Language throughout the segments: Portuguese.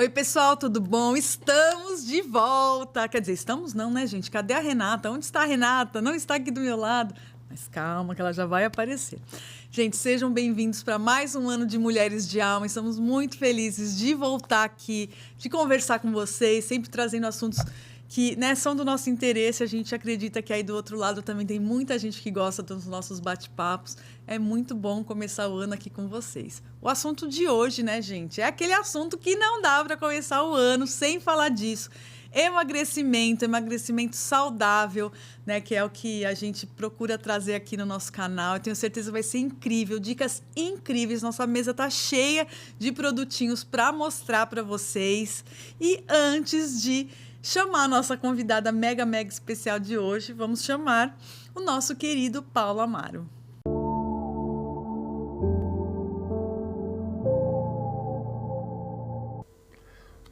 Oi, pessoal, tudo bom? Estamos de volta. Quer dizer, estamos não, né, gente? Cadê a Renata? Onde está a Renata? Não está aqui do meu lado. Mas calma, que ela já vai aparecer. Gente, sejam bem-vindos para mais um ano de Mulheres de Alma. Estamos muito felizes de voltar aqui, de conversar com vocês, sempre trazendo assuntos que, né, são do nosso interesse. A gente acredita que aí do outro lado também tem muita gente que gosta dos nossos bate-papos. É muito bom começar o ano aqui com vocês. O assunto de hoje, né, gente, é aquele assunto que não dá para começar o ano sem falar disso. Emagrecimento saudável, né, que é o que a gente procura trazer aqui no nosso canal. Eu tenho certeza que vai ser incrível, dicas incríveis. Nossa mesa tá cheia de produtinhos para mostrar para vocês. E antes de chamar a nossa convidada mega especial de hoje, vamos chamar o nosso querido Paulo Amaro.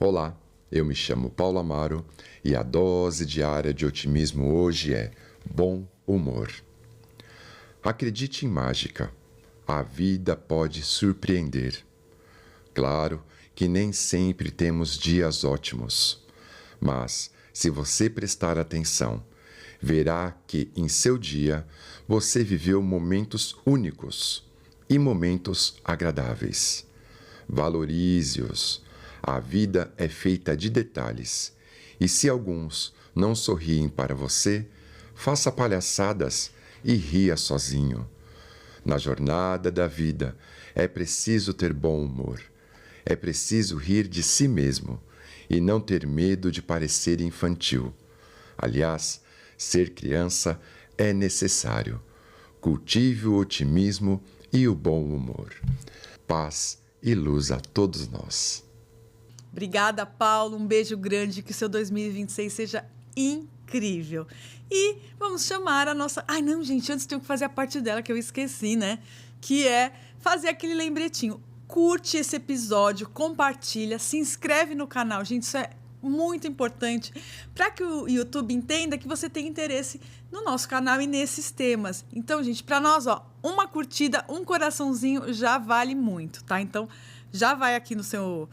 Olá, eu me chamo Paulo Amaro e a dose diária de otimismo hoje é bom humor. Acredite em mágica, a vida pode surpreender. Claro que nem sempre temos dias ótimos, mas se você prestar atenção, verá que em seu dia você viveu momentos únicos e momentos agradáveis. Valorize-os. A vida é feita de detalhes, e se alguns não sorriem para você, faça palhaçadas e ria sozinho. Na jornada da vida, é preciso ter bom humor. É preciso rir de si mesmo e não ter medo de parecer infantil. Aliás, ser criança é necessário. Cultive o otimismo e o bom humor. Paz e luz a todos nós. Obrigada, Paulo. Um beijo grande. Que o seu 2026 seja incrível. E vamos chamar a nossa... Ai, não, gente, antes tenho que fazer a parte dela que eu esqueci, né? Que é fazer aquele lembretinho. Curte esse episódio, compartilha, se inscreve no canal. Gente, isso é muito importante para que o YouTube entenda que você tem interesse no nosso canal e nesses temas. Então, gente, para nós, ó, uma curtida, um coraçãozinho já vale muito, tá? Então, já vai aqui no seu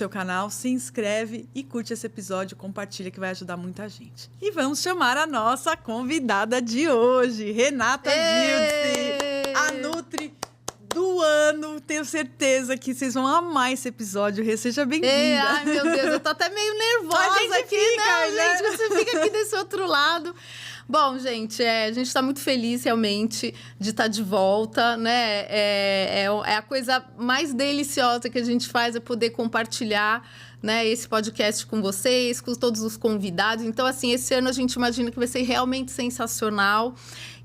canal, se inscreve e curte esse episódio, compartilha que vai ajudar muita gente. E vamos chamar a nossa convidada de hoje, Renata Viltzi, a Nutri do ano. Tenho certeza que vocês vão amar esse episódio. Rê, seja bem-vinda. Ai, meu Deus, eu tô até meio nervosa aqui. Gente, você fica aqui desse outro lado. Bom, gente, a gente está muito feliz realmente de estar de volta, né? É a coisa mais deliciosa que a gente faz é poder compartilhar, né, esse podcast com vocês, com todos os convidados. Então, assim, esse ano a gente imagina que vai ser realmente sensacional.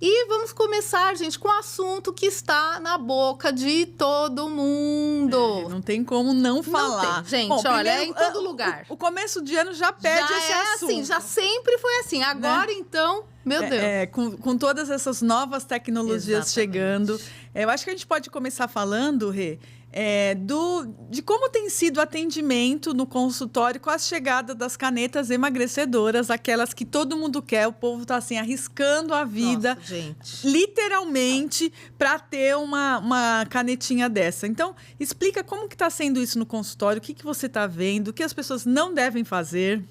E vamos começar, gente, com um assunto que está na boca de todo mundo. Não tem como não falar. Não tem, gente. Bom, olha, primeiro, é em todo lugar. O começo de ano já pede esse assunto. Assim, já sempre foi assim. Agora, né? Então, meu Deus. Com todas essas novas tecnologias chegando, eu acho que a gente pode começar falando, Rê, de como tem sido o atendimento no consultório com a chegada das canetas emagrecedoras, aquelas que todo mundo quer. O povo está assim, arriscando a vida, nossa, gente, literalmente, para ter uma canetinha dessa. Então, explica como que está sendo isso no consultório, o que você está vendo, o que as pessoas não devem fazer.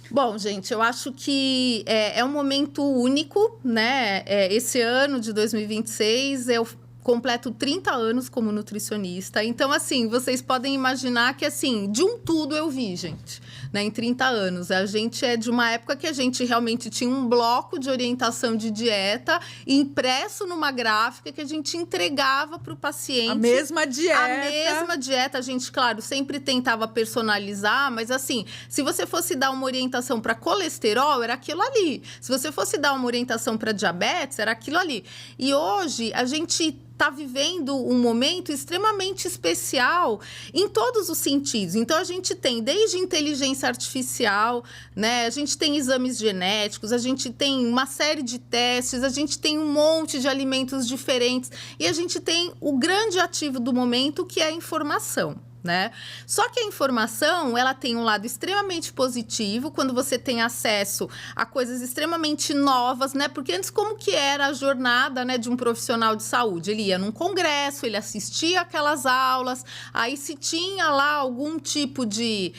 Bom, gente, eu acho que é um momento único, né? Esse ano de 2026 eu completo 30 anos como nutricionista. Então, assim, vocês podem imaginar que, assim, de um tudo eu vi, gente, né? Em 30 anos. A gente é de uma época que a gente realmente tinha um bloco de orientação de dieta impresso numa gráfica que a gente entregava para o paciente. A mesma dieta. A mesma dieta. A gente, claro, sempre tentava personalizar, mas, assim, se você fosse dar uma orientação para colesterol, era aquilo ali. Se você fosse dar uma orientação para diabetes, era aquilo ali. E hoje, a gente está vivendo um momento extremamente especial em todos os sentidos. Então, a gente tem desde inteligência artificial, né? A gente tem exames genéticos, a gente tem uma série de testes, a gente tem um monte de alimentos diferentes e a gente tem o grande ativo do momento, que é a informação. né? Só que a informação, ela tem um lado extremamente positivo quando você tem acesso a coisas extremamente novas, né? Porque antes, como que era a jornada, né, de um profissional de saúde? Ele ia num congresso, ele assistia aquelas aulas, aí se tinha lá algum tipo de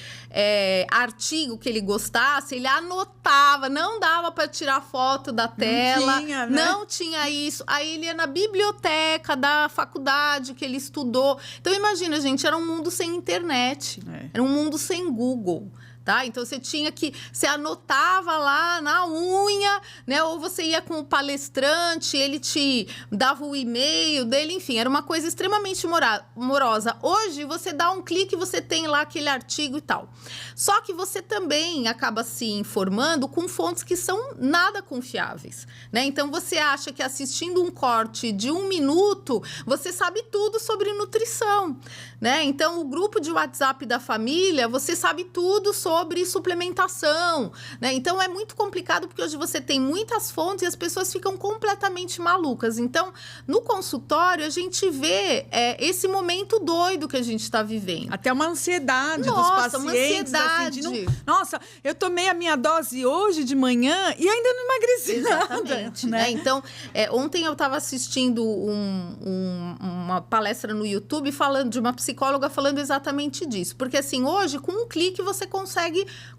artigo que ele gostasse, ele anotava, não dava para tirar foto da tela, não tinha isso. Aí ele ia na biblioteca da faculdade que ele estudou. Então, imagina, gente, era um mundo sem internet, era um mundo sem Google. Tá? Então, você anotava lá na unha, né? Ou você ia com o palestrante, ele te dava o e-mail dele, enfim, era uma coisa extremamente morosa. Hoje, você dá um clique e você tem lá aquele artigo e tal. Só que você também acaba se informando com fontes que são nada confiáveis, né? Então, você acha que assistindo um corte de 1 minuto, você sabe tudo sobre nutrição, né? Então, o grupo de WhatsApp da família, você sabe tudo sobre suplementação, né? Então, é muito complicado porque hoje você tem muitas fontes e as pessoas ficam completamente malucas. Então, no consultório, a gente vê esse momento doido que a gente está vivendo. Até uma ansiedade dos pacientes. Uma ansiedade. Assim, nossa, eu tomei a minha dose hoje de manhã e ainda não emagreci Exatamente, nada. Né? Então, ontem eu estava assistindo uma palestra no YouTube de uma psicóloga falando exatamente disso. Porque, assim, hoje, com um clique, você consegue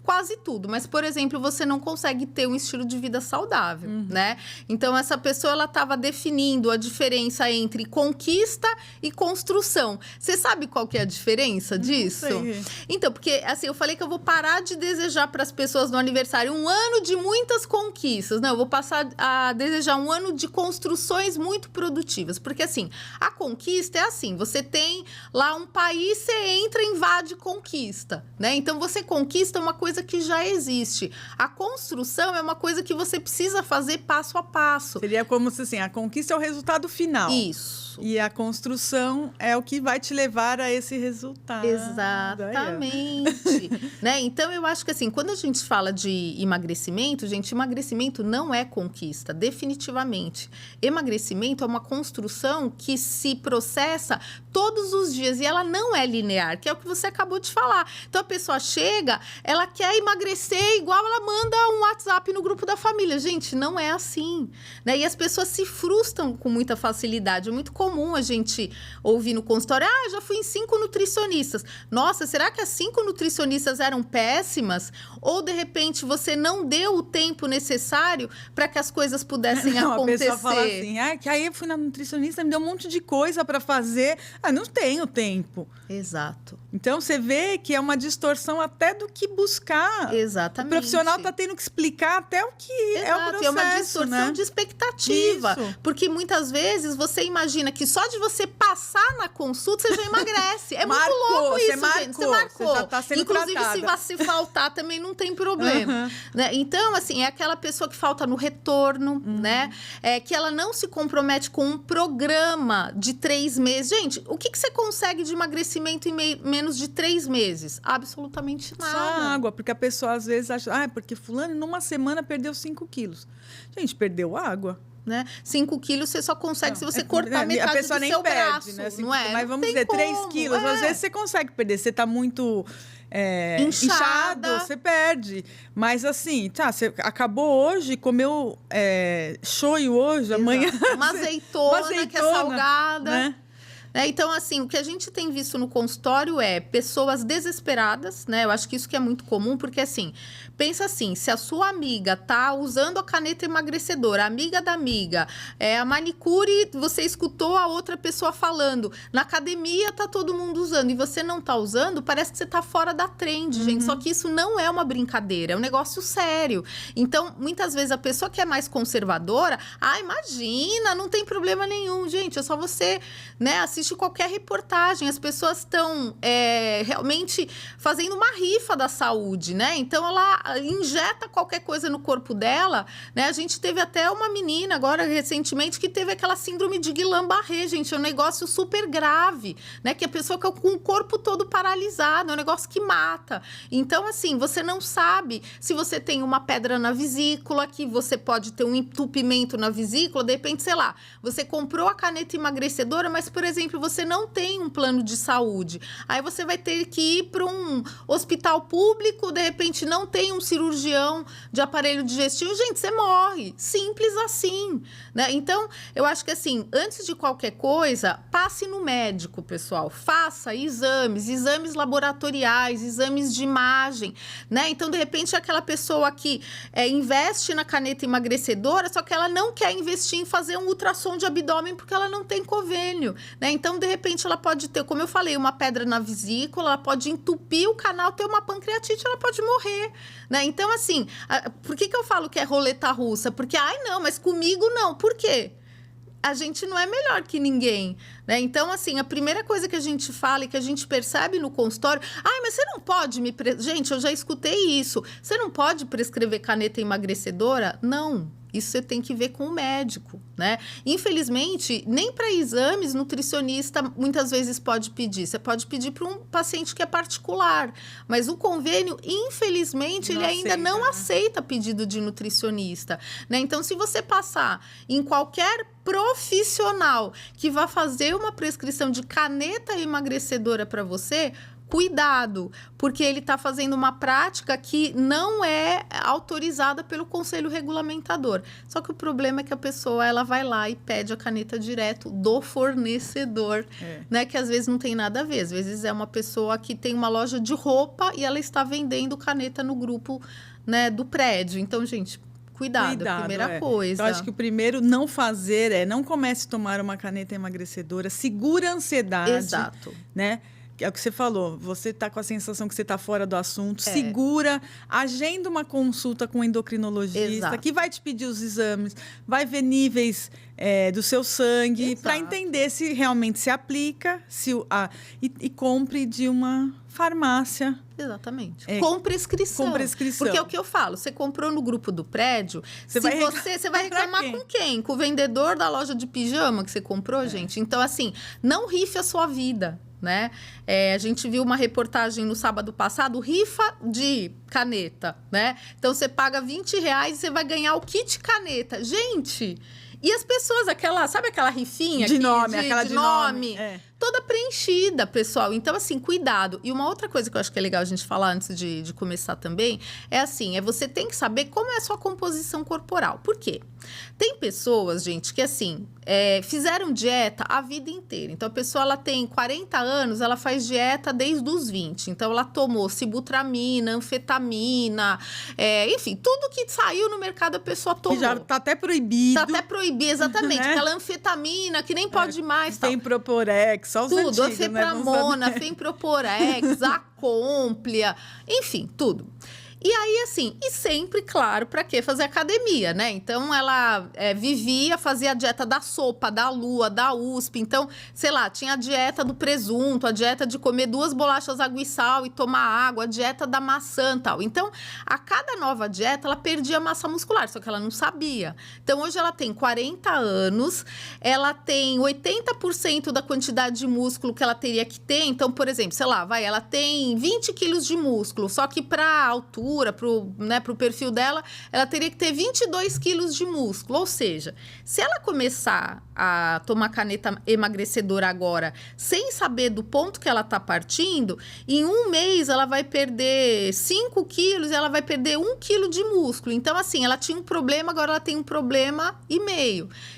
quase tudo. Mas, por exemplo, você não consegue ter um estilo de vida saudável, né? Então, essa pessoa, ela estava definindo a diferença entre conquista e construção. Você sabe qual que é a diferença disso? Não sei. Então, porque, assim, eu falei que eu vou parar de desejar para as pessoas no aniversário um ano de muitas conquistas. Não, eu vou passar a desejar um ano de construções muito produtivas. Porque, assim, a conquista é assim, você tem lá um país, você entra, invade, conquista, né? Então, você conquista uma coisa que já existe. A construção é uma coisa que você precisa fazer passo a passo. Seria como se, assim, a conquista é o resultado final. Isso. E a construção é o que vai te levar a esse resultado. Exatamente. Né? Então, eu acho que, assim, quando a gente fala de emagrecimento, gente, emagrecimento não é conquista, definitivamente. Emagrecimento é uma construção que se processa todos os dias e ela não é linear, que é o que você acabou de falar. Então, a pessoa chega, ela quer emagrecer igual ela manda um WhatsApp no grupo da família. Gente, não é assim, né? E as pessoas se frustram com muita facilidade. É muito comum a gente ouvir no consultório, já fui em 5 nutricionistas. Nossa, será que as 5 nutricionistas eram péssimas? Ou, de repente, você não deu o tempo necessário para que as coisas pudessem acontecer? A pessoa fala assim, que aí eu fui na nutricionista, me deu um monte de coisa para fazer. Não tenho tempo. Exato. Então, você vê que é uma distorção até do que buscar. Exatamente. O profissional está tendo que explicar até o que é o processo, é uma distorção de expectativa. Isso. Porque muitas vezes você imagina que só de você passar na consulta, você já emagrece. É muito louco isso, gente. Você marcou. Você já tá sendo Inclusive, tratada. se faltar, também não tem problema. Né? Então, assim, é aquela pessoa que falta no retorno, né? Que ela não se compromete com um programa de 3 meses. Gente, o que você consegue de emagrecimento em menos de 3 meses? Absolutamente nada. Só água, porque a pessoa às vezes acha, porque fulano numa semana perdeu 5 quilos. Gente, perdeu água. Né? 5 quilos você só consegue se você cortar metade a pessoa do nem seu perde, braço, né? não é? Mas vamos dizer, 3 quilos. Às vezes você consegue perder. Você tá muito inchado, você perde. Mas assim, você acabou hoje, comeu shoyu hoje, Exato. Amanhã... Uma azeitona que é salgada. Né? Então, assim, o que a gente tem visto no consultório é pessoas desesperadas, né? Eu acho que isso que é muito comum, porque, assim, pensa assim, se a sua amiga tá usando a caneta emagrecedora, a amiga da amiga, a manicure, você escutou a outra pessoa falando, na academia tá todo mundo usando e você não tá usando, parece que você tá fora da trend, gente. Só que isso não é uma brincadeira, é um negócio sério. Então, muitas vezes a pessoa que é mais conservadora, imagina, não tem problema nenhum, gente, é só você, né, assistir qualquer reportagem, as pessoas estão realmente fazendo uma rifa da saúde, né? Então, ela injeta qualquer coisa no corpo dela, né? A gente teve até uma menina agora, recentemente, que teve aquela síndrome de Guillain-Barré, gente, é um negócio super grave, né? Que a pessoa fica com o corpo todo paralisado, é um negócio que mata. Então, assim, você não sabe se você tem uma pedra na vesícula, que você pode ter um entupimento na vesícula, de repente, sei lá, você comprou a caneta emagrecedora, mas, por exemplo, exemplo, você não tem um plano de saúde. Aí você vai ter que ir para um hospital público, de repente não tem um cirurgião de aparelho digestivo. Gente, você morre. Simples assim, né? Então, eu acho que assim, antes de qualquer coisa, passe no médico, pessoal. Faça exames laboratoriais, exames de imagem, né? Então, de repente, aquela pessoa que investe na caneta emagrecedora, só que ela não quer investir em fazer um ultrassom de abdômen porque ela não tem convênio, né? Então, de repente, ela pode ter, como eu falei, uma pedra na vesícula, ela pode entupir o canal, ter uma pancreatite, ela pode morrer, né? Então, assim, por que eu falo que é roleta russa? Porque, não, mas comigo não. Por quê? A gente não é melhor que ninguém, né? Então, assim, a primeira coisa que a gente fala e que a gente percebe no consultório... mas você não pode me... Gente, eu já escutei isso. Você não pode prescrever caneta emagrecedora? Não. Isso você tem que ver com o médico, né? Infelizmente, nem para exames, nutricionista muitas vezes pode pedir. Você pode pedir para um paciente que é particular. Mas o convênio, infelizmente, ele ainda não aceita pedido de nutricionista, né? Então, se você passar em qualquer profissional que vá fazer uma prescrição de caneta emagrecedora para você... Cuidado, porque ele está fazendo uma prática que não é autorizada pelo Conselho Regulamentador. Só que o problema é que a pessoa ela vai lá e pede a caneta direto do fornecedor, né? Que às vezes não tem nada a ver. Às vezes é uma pessoa que tem uma loja de roupa e ela está vendendo caneta no grupo, né, do prédio. Então, gente... Cuidado, a primeira coisa. Eu acho que o primeiro não fazer não comece a tomar uma caneta emagrecedora, segura a ansiedade. Exato. Né? É o que você falou, você está com a sensação que você está fora do assunto, segura, agenda uma consulta com um endocrinologista, que vai te pedir os exames, vai ver níveis do seu sangue, para entender se realmente se aplica e compre de uma farmácia. Exatamente. Com prescrição. Porque é o que eu falo, você comprou no grupo do prédio, você vai reclamar com quem? Com o vendedor da loja de pijama que você comprou, gente? Então, assim, não rife a sua vida. Né? A gente viu uma reportagem no sábado passado, rifa de caneta, né? Então, você paga R$20 e você vai ganhar o kit caneta. Gente, e as pessoas, sabe aquela rifinha? De nome. Toda preenchida, pessoal. Então, assim, cuidado. E uma outra coisa que eu acho que é legal a gente falar antes de começar também, você tem que saber como é a sua composição corporal. Por quê? Tem pessoas, gente, que assim, fizeram dieta a vida inteira. Então, a pessoa ela tem 40 anos, ela faz dieta desde os 20. Então, ela tomou sibutramina, anfetamina, enfim, tudo que saiu no mercado a pessoa tomou. Que já tá até proibido. Tá até proibido, exatamente. Né? Aquela anfetamina que nem pode mais. Tem Proporex, só os tudo, antigos, Fepramona, Femproporex, Acômplia, enfim, tudo. E aí, assim, e sempre, claro, para quê? Fazer academia, né? Então, ela fazia a dieta da sopa, da lua, da USP. Então, sei lá, tinha a dieta do presunto, a dieta de comer 2 bolachas água e sal e tomar água, a dieta da maçã e tal. Então, a cada nova dieta, ela perdia massa muscular, só que ela não sabia. Então, hoje ela tem 40 anos, ela tem 80% da quantidade de músculo que ela teria que ter. Então, por exemplo, sei lá, ela tem 20 quilos de músculo, só que para altura, pro perfil dela, ela teria que ter 22 quilos de músculo. Ou seja, se ela começar a tomar caneta emagrecedora agora, sem saber do ponto que ela está partindo, em um mês ela vai perder 5 quilos e ela vai perder 1 quilo de músculo. Então, assim, ela tinha um problema, agora ela tem 1,5 problema.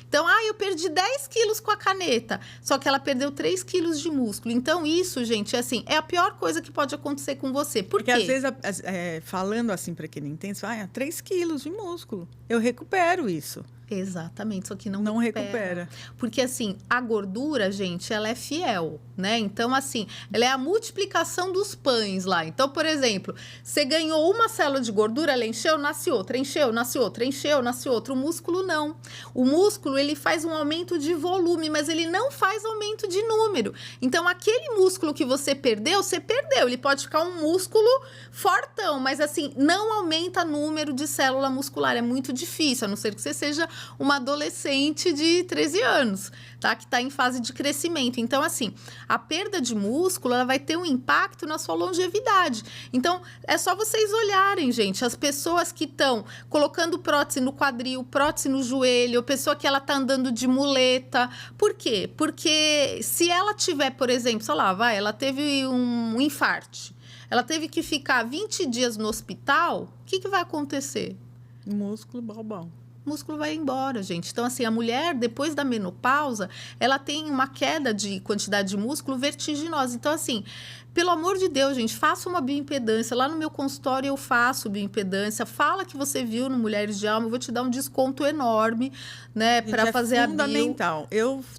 Então, eu perdi 10 quilos com a caneta, só que ela perdeu 3 quilos de músculo. Então, isso, gente, assim, é a pior coisa que pode acontecer com você. Por quê? Porque, às vezes, falando assim para quem não entende, você fala, 3 quilos de músculo. Eu recupero isso. Exatamente, só que não recupera. Porque, assim, a gordura, gente, ela é fiel, né? Então, assim, ela é a multiplicação dos pães lá. Então, por exemplo, você ganhou uma célula de gordura, ela encheu, nasce outra, encheu, nasce outra, encheu, nasce outra. O músculo, não. O músculo, ele faz um aumento de volume, mas ele não faz aumento de número. Então, aquele músculo que você perdeu. Ele pode ficar um músculo fortão, mas, assim, não aumenta número de célula muscular. É muito difícil, a não ser que você seja uma adolescente de 13 anos, tá? Que está em fase de crescimento. Então, assim, a perda de músculo, ela vai ter um impacto na sua longevidade. Então, é só vocês olharem, gente, as pessoas que estão colocando prótese no quadril, prótese no joelho, a pessoa que ela tá andando de muleta. Por quê? Porque se ela tiver, por exemplo, sei lá, ela teve um infarte, ela teve que ficar 20 dias no hospital, o que vai acontecer? Músculo, balbão. O músculo vai embora, gente. Então, assim, a mulher, depois da menopausa, ela tem uma queda de quantidade de músculo vertiginosa. Então, assim, pelo amor de Deus, gente, faça uma bioimpedância. Lá no meu consultório eu faço bioimpedância. Fala que você viu no Mulheres de Alma, eu vou te dar um desconto enorme, né, para fazer a bio. É fundamental.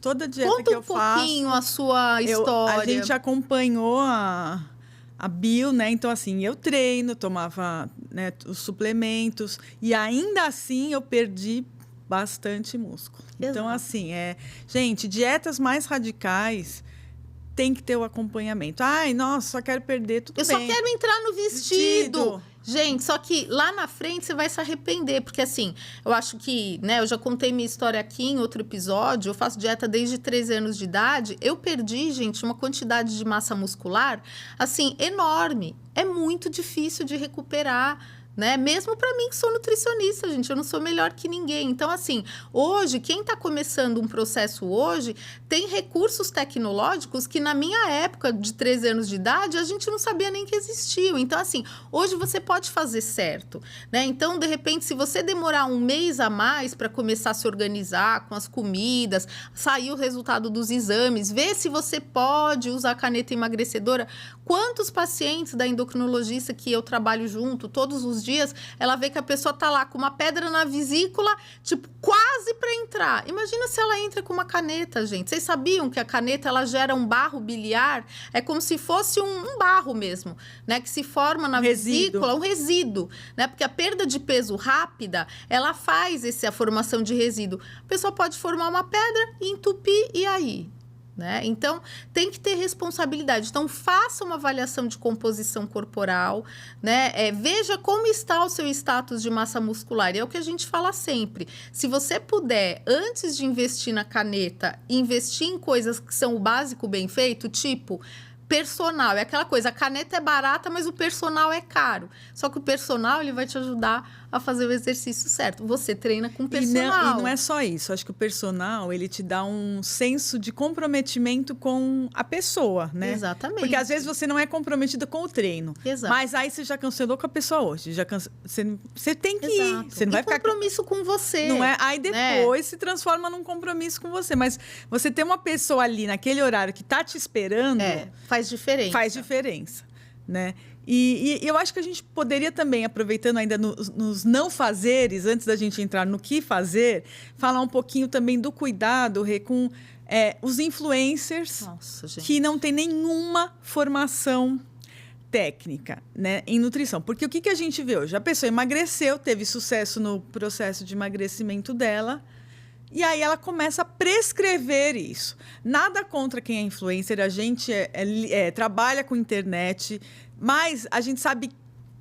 Toda dieta que eu faço... Conta um pouquinho a sua história. A gente acompanhou a bio, né? Então, assim, eu treino, tomava, né, os suplementos e ainda assim eu perdi bastante músculo. Exato. Então, assim, gente, dietas mais radicais tem que ter o acompanhamento. Ai, nossa, só quero perder, tudo bem. Eu só quero entrar no vestido. Gente, só que lá na frente você vai se arrepender, porque assim, eu acho que, né, eu já contei minha história aqui em outro episódio, eu faço dieta desde 13 anos de idade, eu perdi, gente, uma quantidade de massa muscular, assim, enorme. É muito difícil de recuperar, né? Mesmo para mim que sou nutricionista, gente, eu não sou melhor que ninguém. Então, assim, hoje, quem está começando um processo hoje, tem recursos tecnológicos que na minha época de 13 anos de idade, a gente não sabia nem que existiam. Então, assim, hoje você pode fazer certo, né? Então, de repente, se você demorar um mês a mais para começar a se organizar com as comidas, sair o resultado dos exames, ver se você pode usar caneta emagrecedora. Quantos pacientes da endocrinologista que eu trabalho junto todos os dias, ela vê que a pessoa tá lá com uma pedra na vesícula, tipo, quase para entrar. Imagina se ela entra com uma caneta, gente. Vocês sabiam que a caneta, ela gera um barro biliar? É como se fosse um barro mesmo, né? Que se forma na vesícula, um resíduo, né? Porque a perda de peso rápida, ela faz a formação de resíduo. A pessoa pode formar uma pedra e entupir, e aí? Né? Então, tem que ter responsabilidade. Então, faça uma avaliação de composição corporal, né? Veja como está o seu status de massa muscular. E é o que a gente fala sempre. Se você puder, antes de investir na caneta, investir em coisas que são o básico bem feito, tipo... personal, é aquela coisa, a caneta é barata, mas o personal é caro. Só que o personal, ele vai te ajudar a fazer o exercício certo. Você treina com personal. E não é só isso. Acho que o personal, ele te dá um senso de comprometimento com a pessoa, né? Exatamente. Porque às vezes você não é comprometida com o treino. Exato. Mas aí você já cancelou com a pessoa hoje. Você tem que ir. Você não vai ficar... compromisso com você. Não é? Aí depois se transforma num compromisso com você. Mas você ter uma pessoa ali naquele horário que tá te esperando... faz diferença. Faz diferença, né? E eu acho que a gente poderia também, aproveitando ainda nos não fazeres, antes da gente entrar no que fazer, falar um pouquinho também do cuidado, Rê, com os influencers. Nossa, gente. Que não tem nenhuma formação técnica, né, em nutrição. Porque o que a gente vê hoje? A pessoa emagreceu, teve sucesso no processo de emagrecimento dela, e aí ela começa a prescrever isso. Nada contra quem é influencer, a gente trabalha com internet, mas a gente sabe,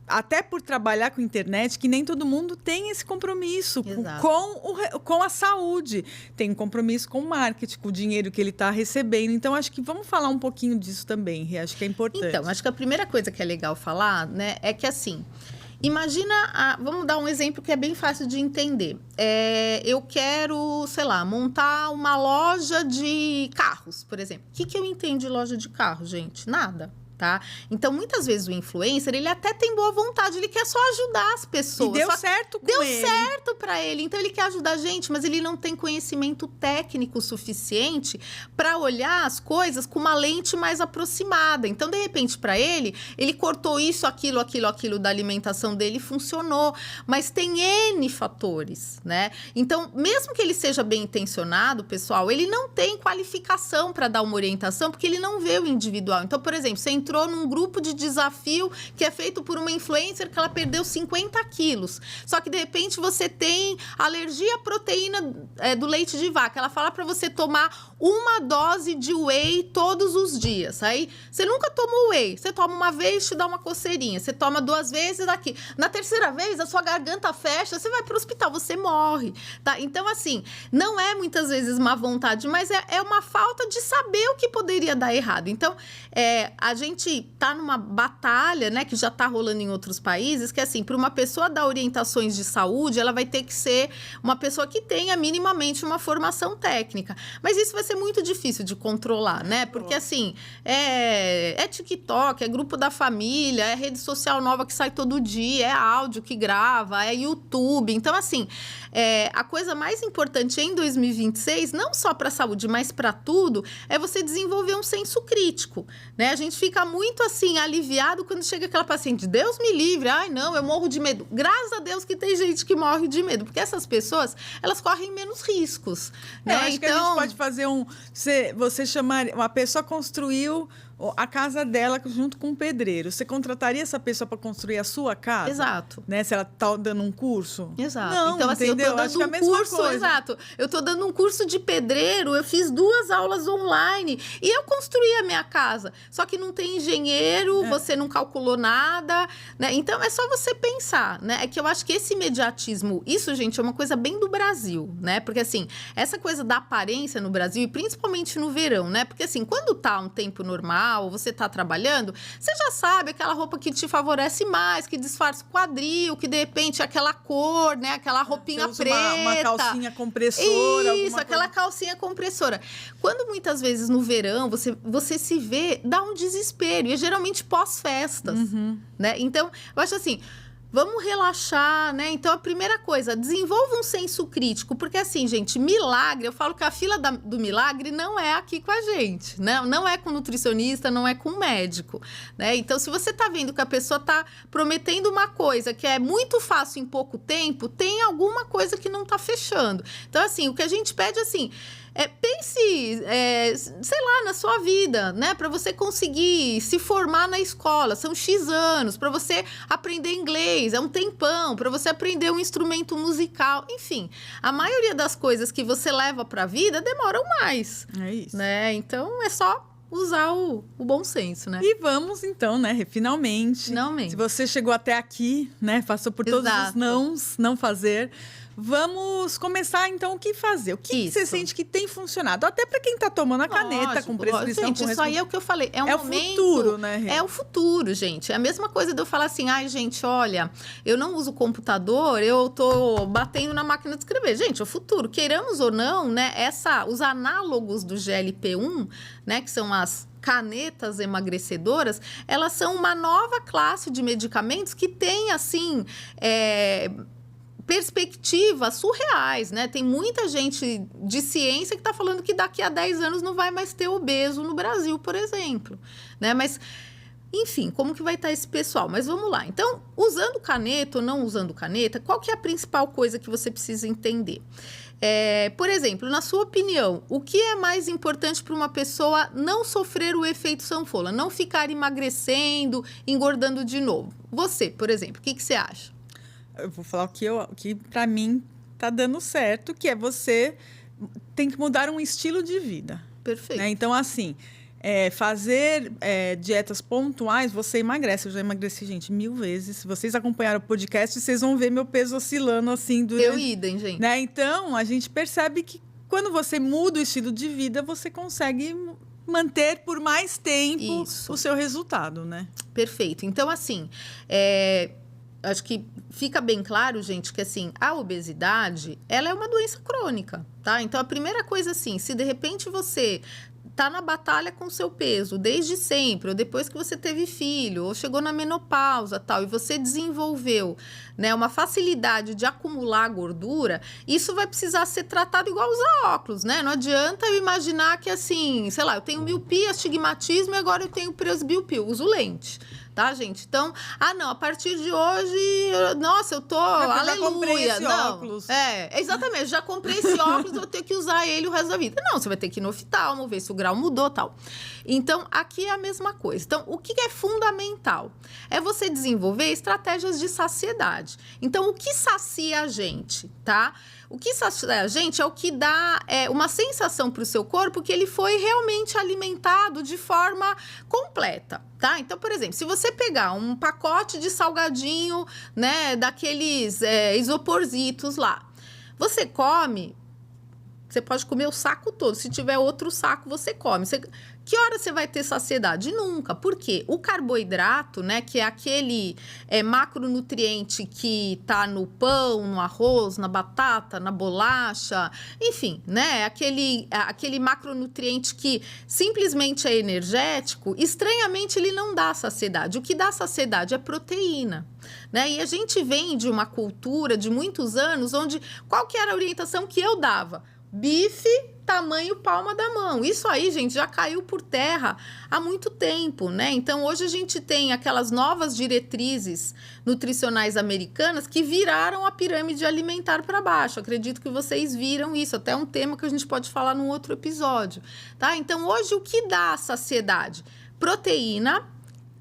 até por trabalhar com internet, que nem todo mundo tem esse compromisso com a saúde. Tem um compromisso com o marketing, com o dinheiro que ele está recebendo. Então, acho que vamos falar um pouquinho disso também, acho que é importante. Então, acho que a primeira coisa que é legal falar, né, é que assim... Imagina, vamos dar um exemplo que é bem fácil de entender. Eu quero, sei lá, montar uma loja de carros, por exemplo. O que eu entendo de loja de carro, gente? Nada. Tá? Então, muitas vezes o influencer, ele até tem boa vontade, ele quer só ajudar as pessoas. E deu certo com ele. Deu certo para ele. Então, ele quer ajudar a gente, mas ele não tem conhecimento técnico suficiente para olhar as coisas com uma lente mais aproximada. Então, de repente, para ele cortou isso, aquilo da alimentação dele e funcionou. Mas tem N fatores, né? Então, mesmo que ele seja bem intencionado, pessoal, ele não tem qualificação para dar uma orientação, porque ele não vê o individual. Então, por exemplo, você entrou num grupo de desafio que é feito por uma influencer que ela perdeu 50 quilos. Só que, de repente, você tem alergia à proteína do leite de vaca. Ela fala para você tomar uma dose de whey todos os dias. Aí, você nunca tomou whey. Você toma uma vez, te dá uma coceirinha. Você toma 2 vezes, daqui. Na terceira vez, a sua garganta fecha, você vai pro hospital, você morre, tá? Então, assim, não é muitas vezes má vontade, mas é uma falta de saber o que poderia dar errado. Então, a gente tá numa batalha, né, que já tá rolando em outros países, que assim, para uma pessoa dar orientações de saúde, ela vai ter que ser uma pessoa que tenha minimamente uma formação técnica. Mas isso vai ser muito difícil de controlar, né? Porque, assim, é TikTok, é grupo da família, é rede social nova que sai todo dia, é áudio que grava, é YouTube. Então, assim, a coisa mais importante em 2026, não só para a saúde, mas para tudo, é você desenvolver um senso crítico, né? A gente fica muito, assim, aliviado quando chega aquela paciente, Deus me livre, ai, não, eu morro de medo. Graças a Deus que tem gente que morre de medo, porque essas pessoas, elas correm menos riscos, né? Eu acho que a gente pode fazer você chamar, uma pessoa construiu a casa dela junto com um pedreiro. Você contrataria essa pessoa para construir a sua casa? Exato. Né? Se ela está dando um curso? Exato. Não, então, assim, entendeu? eu tô dando um curso, exato. Eu tô dando um curso de pedreiro, eu fiz 2 aulas online e eu construí a minha casa. Só que não tem engenheiro, você não calculou nada, né? Então, é só você pensar, né? É que eu acho que esse imediatismo, isso, gente, é uma coisa bem do Brasil, né? Porque, assim, essa coisa da aparência no Brasil, e principalmente no verão, né? Porque, assim, quando tá um tempo normal, você está trabalhando, você já sabe aquela roupa que te favorece mais, que disfarça o quadril, que de repente é aquela cor, né? Aquela roupinha preta. Uma calcinha compressora. Isso, aquela calcinha compressora. Quando muitas vezes no verão você se vê, dá um desespero. E é geralmente pós-festas, né? Então, eu acho assim... Vamos relaxar, né? Então, a primeira coisa, desenvolva um senso crítico. Porque, assim, gente, milagre, eu falo que a fila do milagre não é aqui com a gente, né? Não é com nutricionista, não é com médico, né? Então, se você tá vendo que a pessoa tá prometendo uma coisa que é muito fácil em pouco tempo, tem alguma coisa que não tá fechando. Então, assim, o que a gente pede, assim... pense, sei lá, na sua vida, né? Para você conseguir se formar na escola, são X anos. Para você aprender inglês, é um tempão. Para você aprender um instrumento musical. Enfim, a maioria das coisas que você leva para a vida demoram mais. É isso. Né? Então, é só usar o bom senso, né? E vamos, então, né? Finalmente. Se você chegou até aqui, né? Passou por todos os não fazer... Vamos começar, então, o que fazer? O que você sente que tem funcionado? Até para quem está tomando a caneta, com prescrição. Gente, isso aí é o que eu falei. É o futuro, né? É o futuro, gente. É a mesma coisa de eu falar assim, ai, gente, olha, eu não uso computador, eu tô batendo na máquina de escrever. Gente, é o futuro. Queiramos ou não, né? os análogos do GLP-1, né? Que são as canetas emagrecedoras, elas são uma nova classe de medicamentos que tem, assim... perspectivas surreais, né? Tem muita gente de ciência que está falando que daqui a 10 anos não vai mais ter obeso no Brasil, por exemplo, né? Mas, enfim, como que vai estar esse pessoal? Mas vamos lá. Então, usando caneta ou não usando caneta, qual que é a principal coisa que você precisa entender? Por exemplo, na sua opinião, o que é mais importante para uma pessoa não sofrer o efeito sanfona, não ficar emagrecendo, engordando de novo? Você, por exemplo, o que você acha? Eu vou falar o que para mim tá dando certo, que é você tem que mudar um estilo de vida. Perfeito. Né? Então, assim, fazer dietas pontuais, você emagrece. Eu já emagreci, gente, 1000 vezes. Se vocês acompanharam o podcast, vocês vão ver meu peso oscilando assim durante... Eu idem, gente. Né? Então, a gente percebe que quando você muda o estilo de vida, você consegue manter por mais tempo o seu resultado, né? Perfeito. Então, assim... acho que fica bem claro, gente, que assim, a obesidade, ela é uma doença crônica, tá? Então, a primeira coisa, assim, se de repente você tá na batalha com o seu peso desde sempre, ou depois que você teve filho, ou chegou na menopausa, tal, e você desenvolveu, né, uma facilidade de acumular gordura, isso vai precisar ser tratado igual usar óculos, né? Não adianta eu imaginar que, assim, sei lá, eu tenho miopia, astigmatismo e agora eu tenho presbiopia, eu uso lente. tá, gente? Então, não, a partir de hoje, nossa, eu tô, aleluia. Já comprei esse óculos. Exatamente, já comprei esse óculos, vou ter que usar ele o resto da vida. Não, você vai ter que ir no oftalmo, ver se o grau mudou, tal. Então, aqui é a mesma coisa. Então, o que é fundamental? É você desenvolver estratégias de saciedade. Então, o que sacia a gente, tá? O que sacia a gente é o que dá uma sensação para o seu corpo que ele foi realmente alimentado de forma completa, tá? Então, por exemplo, se você pegar um pacote de salgadinho, né, daqueles isoporzitos lá, você come, você pode comer o saco todo. Se tiver outro saco, você come. Que hora você vai ter saciedade? Nunca. Por quê? O carboidrato, né, que é aquele macronutriente que tá no pão, no arroz, na batata, na bolacha, enfim, né, aquele macronutriente que simplesmente é energético, estranhamente ele não dá saciedade. O que dá saciedade é proteína, né? E a gente vem de uma cultura de muitos anos onde qual que era a orientação que eu dava? Bife, tamanho palma da mão. Isso aí, gente, já caiu por terra há muito tempo, né? Então, hoje a gente tem aquelas novas diretrizes nutricionais americanas que viraram a pirâmide alimentar para baixo. Acredito que vocês viram isso. Até um tema que a gente pode falar num outro episódio, tá? Então, hoje, o que dá saciedade? Proteína,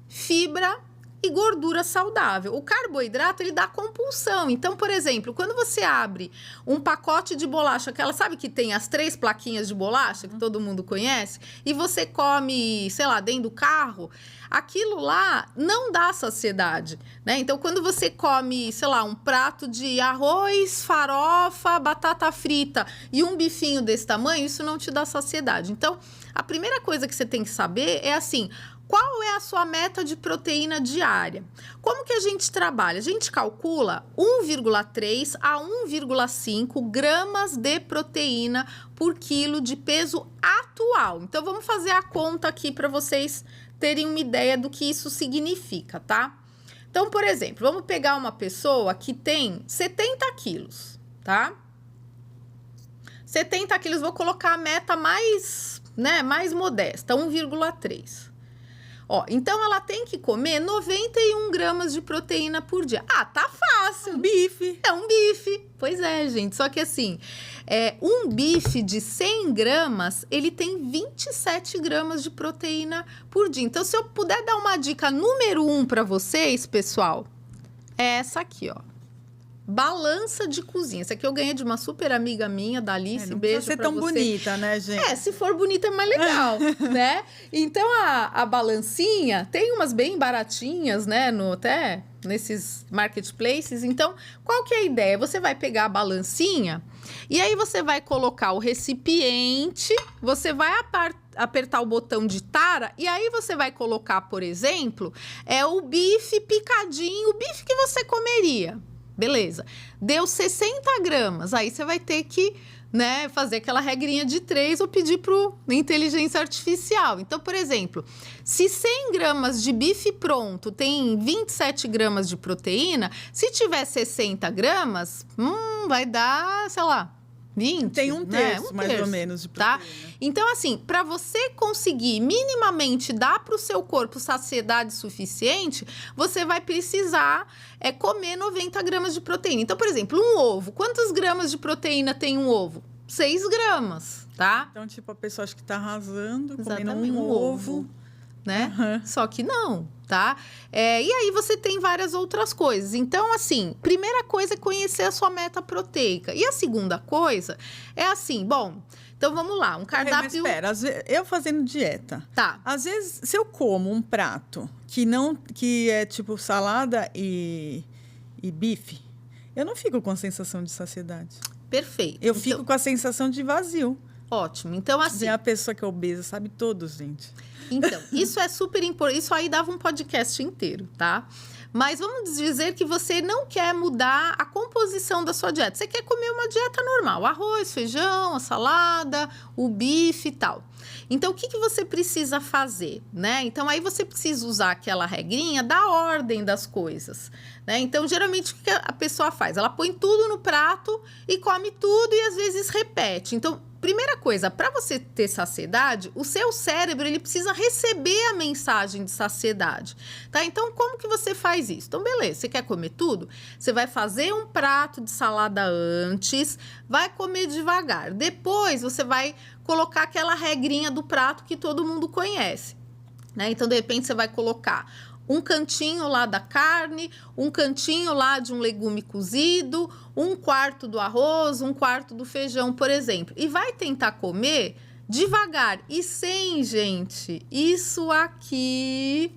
fibra e gordura saudável. O carboidrato, ele dá compulsão. Então, por exemplo, quando você abre um pacote de bolacha, aquela, sabe que tem as 3 plaquinhas de bolacha, que todo mundo conhece, e você come, sei lá, dentro do carro, aquilo lá não dá saciedade, né? Então, quando você come, sei lá, um prato de arroz, farofa, batata frita e um bifinho desse tamanho, isso não te dá saciedade. Então, a primeira coisa que você tem que saber é assim: qual é a sua meta de proteína diária? Como que a gente trabalha? A gente calcula 1,3 a 1,5 gramas de proteína por quilo de peso atual. Então, vamos fazer a conta aqui para vocês terem uma ideia do que isso significa, tá? Então, por exemplo, vamos pegar uma pessoa que tem 70 quilos, tá? 70 quilos, vou colocar a meta mais modesta, 1,3. Então ela tem que comer 91 gramas de proteína por dia. Tá fácil. Bife. É um bife. Pois é, gente. Só que assim, um bife de 100 gramas, ele tem 27 gramas de proteína por dia. Então, se eu puder dar uma dica número 1 para vocês, pessoal, é essa aqui, ó. Balança de cozinha. Essa aqui eu ganhei de uma super amiga minha, da Alice. Não beijo precisa ser pra tão você. bonita, né, gente? Se for bonita é mais legal, né? Então, a balancinha, tem umas bem baratinhas, né? Até nesses marketplaces. Então, qual que é a ideia? Você vai pegar a balancinha e aí você vai colocar o recipiente, você vai apertar o botão de tara e aí você vai colocar, por exemplo, o bife picadinho, o bife que você comeria. Beleza, deu 60 gramas, aí você vai ter que, né, fazer aquela regrinha de 3 ou pedir para inteligência artificial. Então, por exemplo, se 100 gramas de bife pronto tem 27 gramas de proteína, se tiver 60 gramas, vai dar, sei lá, 20. Tem um terço, mais ou menos, de proteína. Tá? Então, assim, para você conseguir minimamente dar para o seu corpo saciedade suficiente, você vai precisar comer 90 gramas de proteína. Então, por exemplo, um ovo. Quantas gramas de proteína tem um ovo? 6 gramas, tá? Então, tipo, a pessoa acha que tá arrasando, exatamente, comendo um ovo, né? Só que não, tá? E aí você tem várias outras coisas. Então, assim, primeira coisa é conhecer a sua meta proteica. E a segunda coisa é assim, bom, então vamos lá, um cardápio... Mas espera, eu fazendo dieta. Tá. Às vezes, se eu como um prato que é tipo salada e bife, eu não fico com a sensação de saciedade. Perfeito. Eu fico com a sensação de vazio. Ótimo. Então, assim... A pessoa que é obesa sabe todos, gente. Então, isso é super importante. Isso aí dava um podcast inteiro, tá? Mas vamos dizer que você não quer mudar a composição da sua dieta. Você quer comer uma dieta normal. Arroz, feijão, a salada, o bife e tal. Então, o que você precisa fazer, né? Então, aí você precisa usar aquela regrinha da ordem das coisas, né? Então, geralmente, o que a pessoa faz? Ela põe tudo no prato e come tudo e, às vezes, repete. Então, primeira coisa, para você ter saciedade, o seu cérebro ele precisa receber a mensagem de saciedade, tá? Então, como que você faz isso? Então, beleza, você quer comer tudo? Você vai fazer um prato de salada antes, vai comer devagar. Depois, você vai colocar aquela regrinha do prato que todo mundo conhece, né? Então, de repente, você vai colocar um cantinho lá da carne, um cantinho lá de um legume cozido, 1/4 do arroz, 1/4 do feijão, por exemplo. E vai tentar comer devagar e sem, gente, isso aqui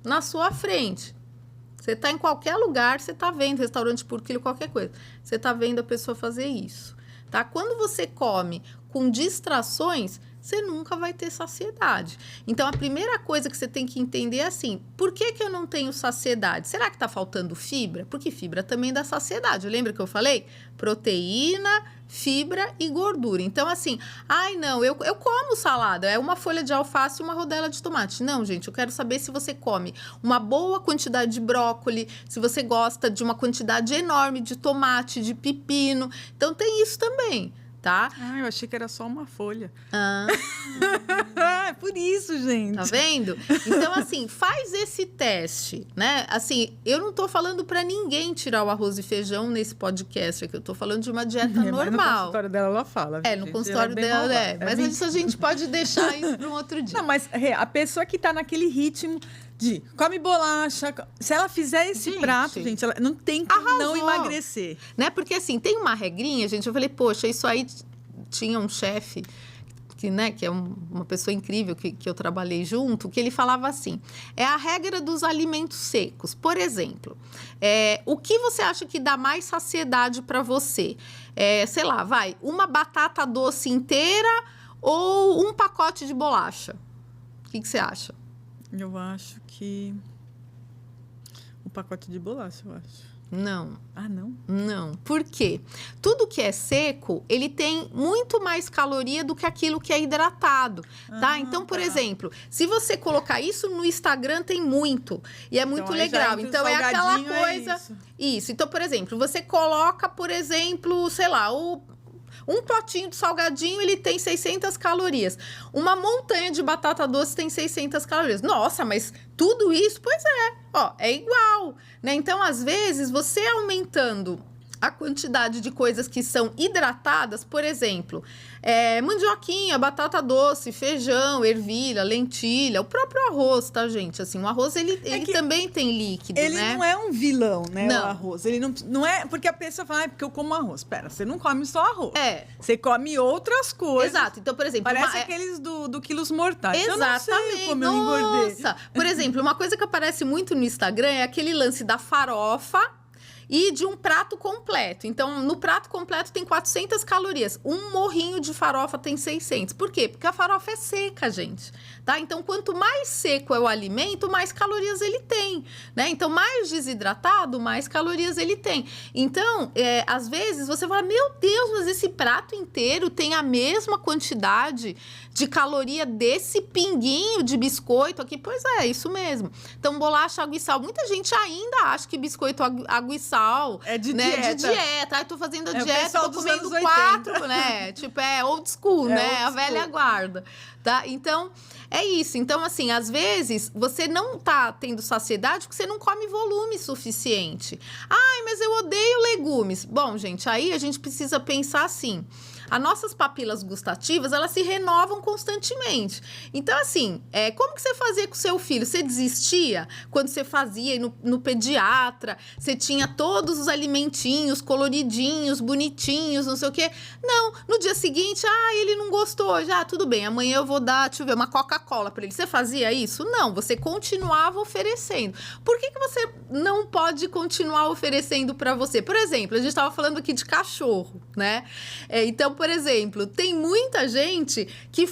na sua frente. Você tá em qualquer lugar, você tá vendo, restaurante por quilo, qualquer coisa. Você tá vendo a pessoa fazer isso, tá? Quando você come com distrações, você nunca vai ter saciedade. Então, a primeira coisa que você tem que entender é assim, por que eu não tenho saciedade? Será que está faltando fibra? Porque fibra também dá saciedade. Lembra que eu falei? Proteína, fibra e gordura. Então, assim, ai, não, eu como salada, é uma folha de alface e uma rodela de tomate. Não, gente, eu quero saber se você come uma boa quantidade de brócolis, se você gosta de uma quantidade enorme de tomate, de pepino. Então, tem isso também. Tá? Eu achei que era só uma folha. É por isso, gente. Tá vendo? Então, assim, faz esse teste, né? Assim, eu não tô falando pra ninguém tirar o arroz e feijão nesse podcast aqui. Eu tô falando de uma dieta normal. Mas no consultório dela ela fala. No consultório dela, Mas isso a gente pode deixar isso pra um outro dia. Não, mas a pessoa que tá naquele ritmo de come bolacha, se ela fizer esse prato, gente, ela não tem como não emagrecer. Né? Porque, assim, tem uma regrinha, gente, eu falei, poxa, isso aí tinha um chefe que, né, que é uma pessoa incrível que eu trabalhei junto, que ele falava assim, é a regra dos alimentos secos. Por exemplo, o que você acha que dá mais saciedade para você? Sei lá, uma batata doce inteira ou um pacote de bolacha? O que você acha? Eu acho que um pacote de bolacha, eu acho. Não. Ah, não? Não. Por quê? Tudo que é seco, ele tem muito mais caloria do que aquilo que é hidratado, tá? Então, por exemplo, se você colocar isso no Instagram, tem muito. E é muito legal. Então, é aquela coisa... Isso. Então, por exemplo, você coloca, por exemplo, sei lá, um potinho de salgadinho, ele tem 600 calorias. Uma montanha de batata doce tem 600 calorias. Nossa, mas tudo isso? Pois é igual, né? Então, às vezes, você aumentando a quantidade de coisas que são hidratadas, por exemplo, mandioquinha, batata doce, feijão, ervilha, lentilha, o próprio arroz, tá, gente? Assim, o arroz, ele também tem líquido, ele né? Ele não é um vilão, né, não. O arroz. Ele não é... Porque a pessoa fala, porque eu como arroz. Pera, você não come só arroz. Você come outras coisas. Exato. Então, por exemplo... Parece aqueles do Quilos Mortais. Exatamente. Eu não sei como eu engordei. Nossa! Por exemplo, uma coisa que aparece muito no Instagram é aquele lance da farofa e de um prato completo. Então, no prato completo tem 400 calorias. Um morrinho de farofa tem 600. Por quê? Porque a farofa é seca, gente. Tá? Então, quanto mais seco é o alimento, mais calorias ele tem, né? Então, mais desidratado, mais calorias ele tem. Então, às vezes, você fala, meu Deus, mas esse prato inteiro tem a mesma quantidade de caloria desse pinguinho de biscoito aqui? Pois é, isso mesmo. Então, bolacha, água e sal. Muita gente ainda acha que biscoito, água e sal é de né? dieta. De dieta. Eu tô fazendo a dieta, tô comendo 4, 4, né? Tipo, old school, né? Old a velha school. Guarda, tá? Então, é isso. Então, assim, às vezes, você não tá tendo saciedade porque você não come volume suficiente. Ai, mas eu odeio legumes. Bom, gente, aí a gente precisa pensar assim... As nossas papilas gustativas, elas se renovam constantemente. Então, assim, como que você fazia com o seu filho? Você desistia quando você fazia no pediatra? Você tinha todos os alimentinhos coloridinhos, bonitinhos, não sei o quê? Não, no dia seguinte, ele não gostou. Já, tudo bem, amanhã eu vou dar, deixa eu ver, uma Coca-Cola para ele. Você fazia isso? Não, você continuava oferecendo. Por que você não pode continuar oferecendo para você? Por exemplo, a gente estava falando aqui de cachorro, né? Então, por exemplo, tem muita gente que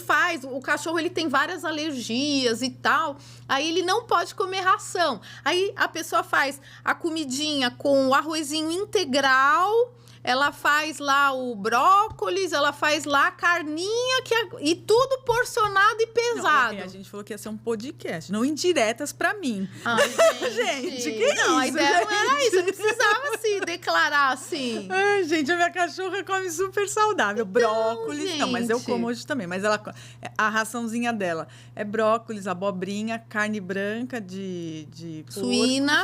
o cachorro ele tem várias alergias e tal, aí ele não pode comer ração. Aí a pessoa faz a comidinha com o arrozinho integral ela faz lá o brócolis, ela faz lá a carninha, e tudo porcionado e pesado. Não, a gente falou que ia ser um podcast, não indiretas pra mim. Ai, gente, que não, isso, a ideia não era gente? isso, eu não precisava assim, declarar assim. Ai, gente, a minha cachorra come super saudável. Brócolis, não, mas eu gente. como hoje também. Mas a raçãozinha dela é brócolis, abobrinha, carne branca de porco,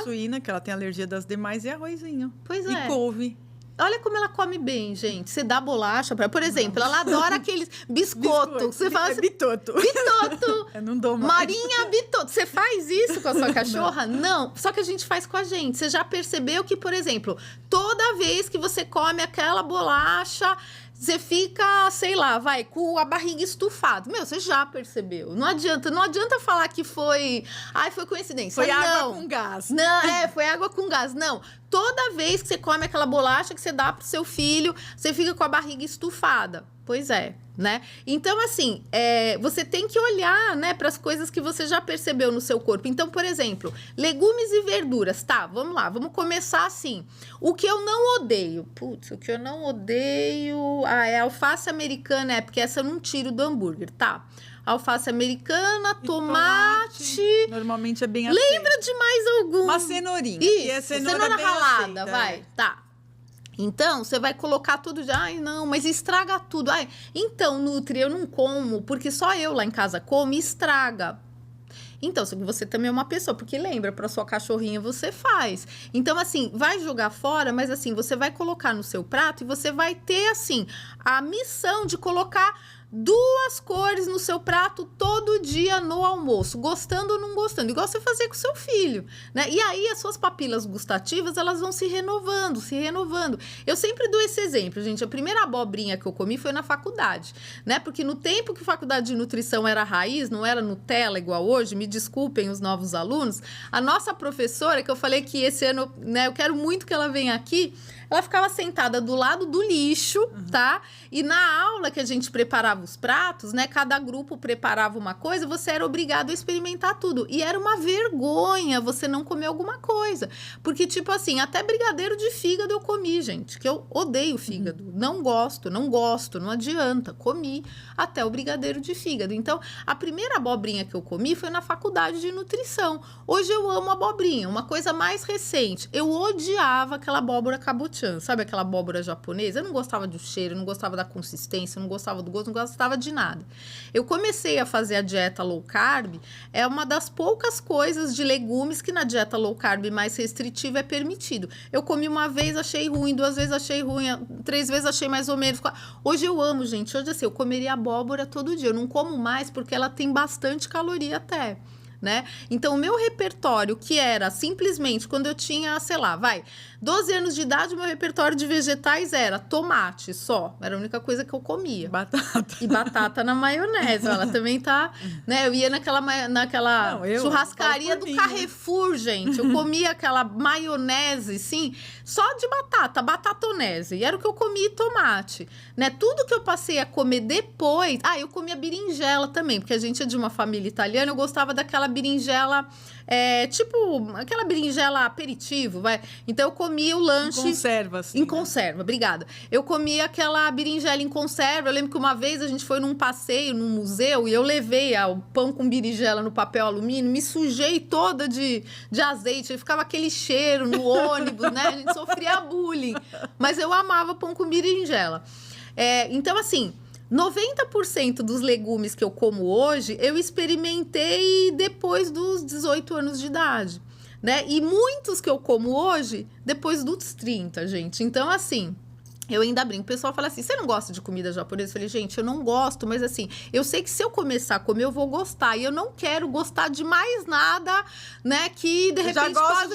suína, que ela tem alergia das demais, e arrozinho. Pois e é. couve. Olha como ela come bem, gente. Você dá bolacha pra... Por exemplo, ela adora aqueles biscoito. Você fala assim... Bitoto. Bitoto. Eu não dou mais. Marinha Bitoto. Você faz isso com a sua cachorra? Não. Só que a gente faz com a gente. Você já percebeu que, por exemplo, toda vez que você come aquela bolacha... Você fica, sei lá, com a barriga estufada. Meu, você já percebeu. Não adianta falar que foi... Ai, foi coincidência. Foi não. água com gás. Não, foi água com gás. Não. Toda vez que você come aquela bolacha que você dá pro seu filho, você fica com a barriga estufada. Pois é, né? Então, assim, você tem que olhar, né, para as coisas que você já percebeu no seu corpo. Então, por exemplo, legumes e verduras. Tá, vamos lá, vamos começar assim. O que eu não odeio. Putz, o que eu não odeio... é alface americana, porque essa eu não tiro do hambúrguer, tá? Alface americana, tomate... Normalmente é bem Lembra de mais algum? Uma cenourinha. Isso, é cenoura bem ralada, aceita, vai. Tá. Então, você vai colocar tudo já. Ai, não, mas estraga tudo. Ai, então, Nutri, eu não como, porque só eu lá em casa como e estraga. Então, só que você também é uma pessoa, porque lembra, para sua cachorrinha você faz. Então, assim, vai jogar fora, mas assim, você vai colocar no seu prato e você vai ter, assim, a missão de colocar 2 cores no seu prato todo dia no almoço, gostando ou não gostando, igual você fazer com seu filho, né? E aí as suas papilas gustativas, elas vão se renovando. Eu sempre dou esse exemplo, gente. A primeira abobrinha que eu comi foi na faculdade, né? Porque no tempo que faculdade de nutrição era raiz, não era Nutella igual hoje, me desculpem os novos alunos, a nossa professora, que eu falei que esse ano, né, eu quero muito que ela venha aqui, ela ficava sentada do lado do lixo, tá? E na aula que a gente preparava os pratos, né? Cada grupo preparava uma coisa, você era obrigado a experimentar tudo. E era uma vergonha você não comer alguma coisa. Porque, tipo assim, até brigadeiro de fígado eu comi, gente. Que eu odeio fígado. Não gosto, não adianta. Comi até o brigadeiro de fígado. Então, a primeira abobrinha que eu comi foi na faculdade de nutrição. Hoje eu amo abobrinha. Uma coisa mais recente. Eu odiava aquela abóbora kabotian. Sabe aquela abóbora japonesa? Eu não gostava do cheiro, não gostava da consistência, não gostava do gosto, não gostava de nada. Eu comecei a fazer a dieta low carb, é uma das poucas coisas de legumes que na dieta low carb mais restritiva é permitido. Eu comi uma vez, achei ruim, 2 vezes achei ruim, 3 vezes achei mais ou menos. Hoje eu amo, gente. Hoje assim, eu comeria abóbora todo dia. Eu não como mais porque ela tem bastante caloria até. Né? Então, o meu repertório, que era simplesmente quando eu tinha, 12 anos de idade, o meu repertório de vegetais era tomate só. Era a única coisa que eu comia. Batata. E batata na maionese. Ela também tá, né? Eu ia naquela churrascaria do Carrefour, gente. Eu comia aquela maionese, sim, só de batatonese. E era o que eu comia, tomate, né? Tudo que eu passei a comer depois... eu comia berinjela também, porque a gente é de uma família italiana, eu gostava daquela berinjela, tipo, aquela berinjela aperitivo, vai. Então, eu comia o lanche... Em conserva, assim. Em conserva, obrigada. Eu comia aquela berinjela em conserva. Eu lembro que uma vez a gente foi num passeio, num museu, e eu levei o pão com berinjela no papel alumínio, me sujei toda de azeite, e ficava aquele cheiro no ônibus, né? A gente sofria bullying. Mas eu amava pão com berinjela. Então, assim... 90% dos legumes que eu como hoje, eu experimentei depois dos 18 anos de idade, né? E muitos que eu como hoje, depois dos 30, gente. Então, assim... Eu ainda brinco. O pessoal fala assim, você não gosta de comida japonesa? Eu falei, gente, eu não gosto, mas assim, eu sei que se eu começar a comer, eu vou gostar. E eu não quero gostar de mais nada, né? Que, de repente, eu já gosto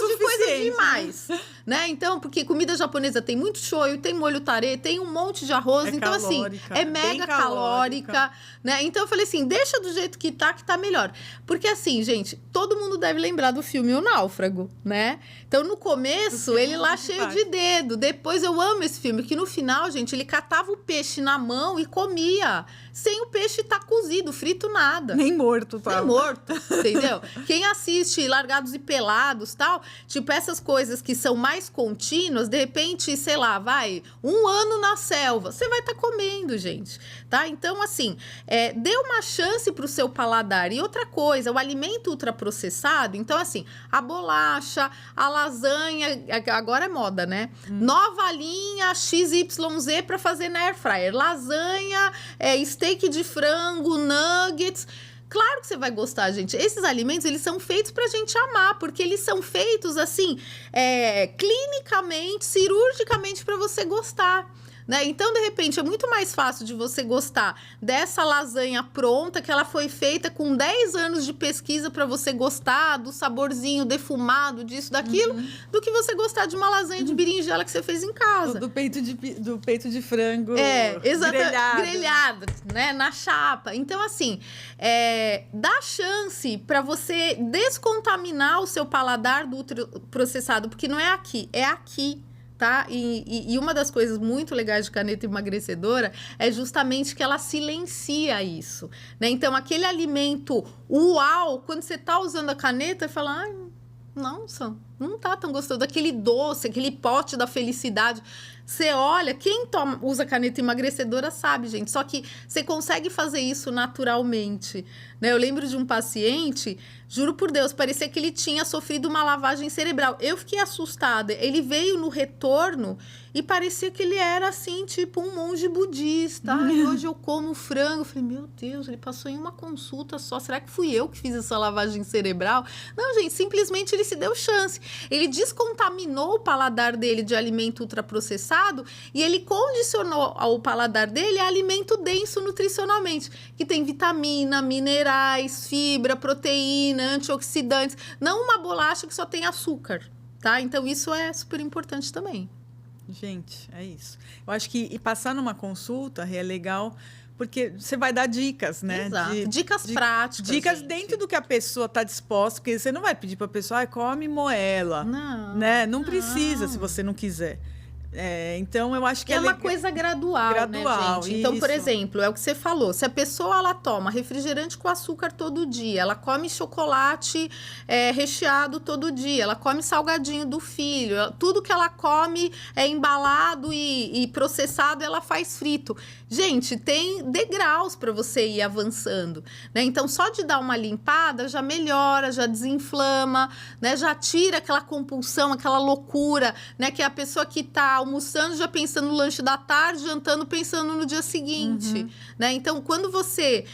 de coisa demais. Né? Então, porque comida japonesa tem muito shoyu, tem molho tare, tem um monte de arroz. Então, calórica, assim, é mega calórica. Né? Então, eu falei assim, deixa do jeito que tá melhor. Porque assim, gente, todo mundo deve lembrar do filme O Náufrago, né? Então, no começo, ele lá cheio de dedo. Depois, eu amo esse filme, que no final, gente, ele catava o peixe na mão e comia. sem o peixe estar cozido, frito, nada. Nem morto, tá? Nem morto, entendeu? Quem assiste Largados e Pelados, tal, tipo, essas coisas que são mais contínuas, de repente, sei lá, vai, 1 ano na selva, você vai estar comendo, gente, tá? Então, assim, dê uma chance pro seu paladar. E outra coisa, o alimento ultraprocessado, então, assim, a bolacha, a lasanha, agora é moda, né? Nova linha XYZ para fazer na air fryer. Lasanha, steak de frango, nuggets. Claro que você vai gostar, gente. Esses alimentos, eles são feitos pra gente amar, porque eles são feitos, assim, clinicamente, cirurgicamente para você gostar. Né? Então, de repente, é muito mais fácil de você gostar dessa lasanha pronta, que ela foi feita com 10 anos de pesquisa para você gostar do saborzinho defumado, disso, daquilo, do que você gostar de uma lasanha de berinjela que você fez em casa. Do peito de frango grelhado, né? Na chapa. Então, assim, dá chance para você descontaminar o seu paladar do ultraprocessado, porque não é aqui, é aqui. Tá? E uma das coisas muito legais de caneta emagrecedora é justamente que ela silencia isso, né? Então, aquele alimento uau, quando você tá usando a caneta, você fala, ai, nossa, não tá tão gostoso. Aquele doce, aquele pote da felicidade. Você olha, quem usa caneta emagrecedora sabe, gente. Só que você consegue fazer isso naturalmente, né? Eu lembro de um paciente, juro por Deus, parecia que ele tinha sofrido uma lavagem cerebral. Eu fiquei assustada. Ele veio no retorno e parecia que ele era, assim, tipo um monge budista. Ai, hoje eu como frango. Eu falei, meu Deus, ele passou em uma consulta só. Será que fui eu que fiz essa lavagem cerebral? Não, gente, simplesmente ele se deu chance. Ele descontaminou o paladar dele de alimento ultraprocessado e ele condicionou ao paladar dele a alimento denso nutricionalmente, que tem vitamina, minerais, fibra, proteína, antioxidantes, não uma bolacha que só tem açúcar, tá? Então, isso é super importante também. Gente, é isso. Eu acho que passar numa consulta é legal, porque você vai dar dicas, né? Exato. Dicas práticas. Dicas gente. dentro do que a pessoa está disposta, porque você não vai pedir para a pessoa, come moela. Não. Né? Não precisa, se você não quiser. Então, eu acho que é uma coisa gradual, né, gente? Então, por exemplo, é o que você falou. Se a pessoa ela toma refrigerante com açúcar todo dia, ela come chocolate recheado todo dia, ela come salgadinho do filho, tudo que ela come é embalado e processado, ela faz frito. Gente, tem degraus para você ir avançando, né? Então, só de dar uma limpada já melhora, já desinflama, né? Já tira aquela compulsão, aquela loucura, né? Que é a pessoa que tá almoçando já pensando no lanche da tarde, jantando pensando no dia seguinte, né? Então, quando você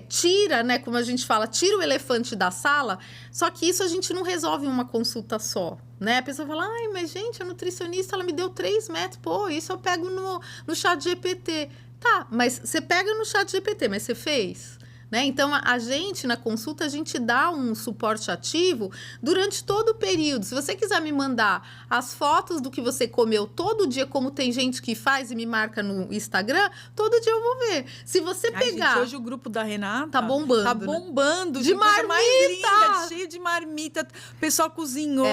tira, né, como a gente fala, tira o elefante da sala, só que isso a gente não resolve em uma consulta só, né? A pessoa fala, ai, mas gente, a nutricionista, ela me deu 3 métodos, pô, isso eu pego no chat GPT. Tá, mas você pega no chat GPT, mas você fez? Né? Então, a gente, na consulta, a gente dá um suporte ativo durante todo o período. Se você quiser me mandar as fotos do que você comeu todo dia, como tem gente que faz e me marca no Instagram, todo dia eu vou ver. Se você pegar... Gente, hoje o grupo da Renata... Tá bombando. Tá bombando. De marmita! Mais linda, cheio de marmita. O pessoal cozinhou.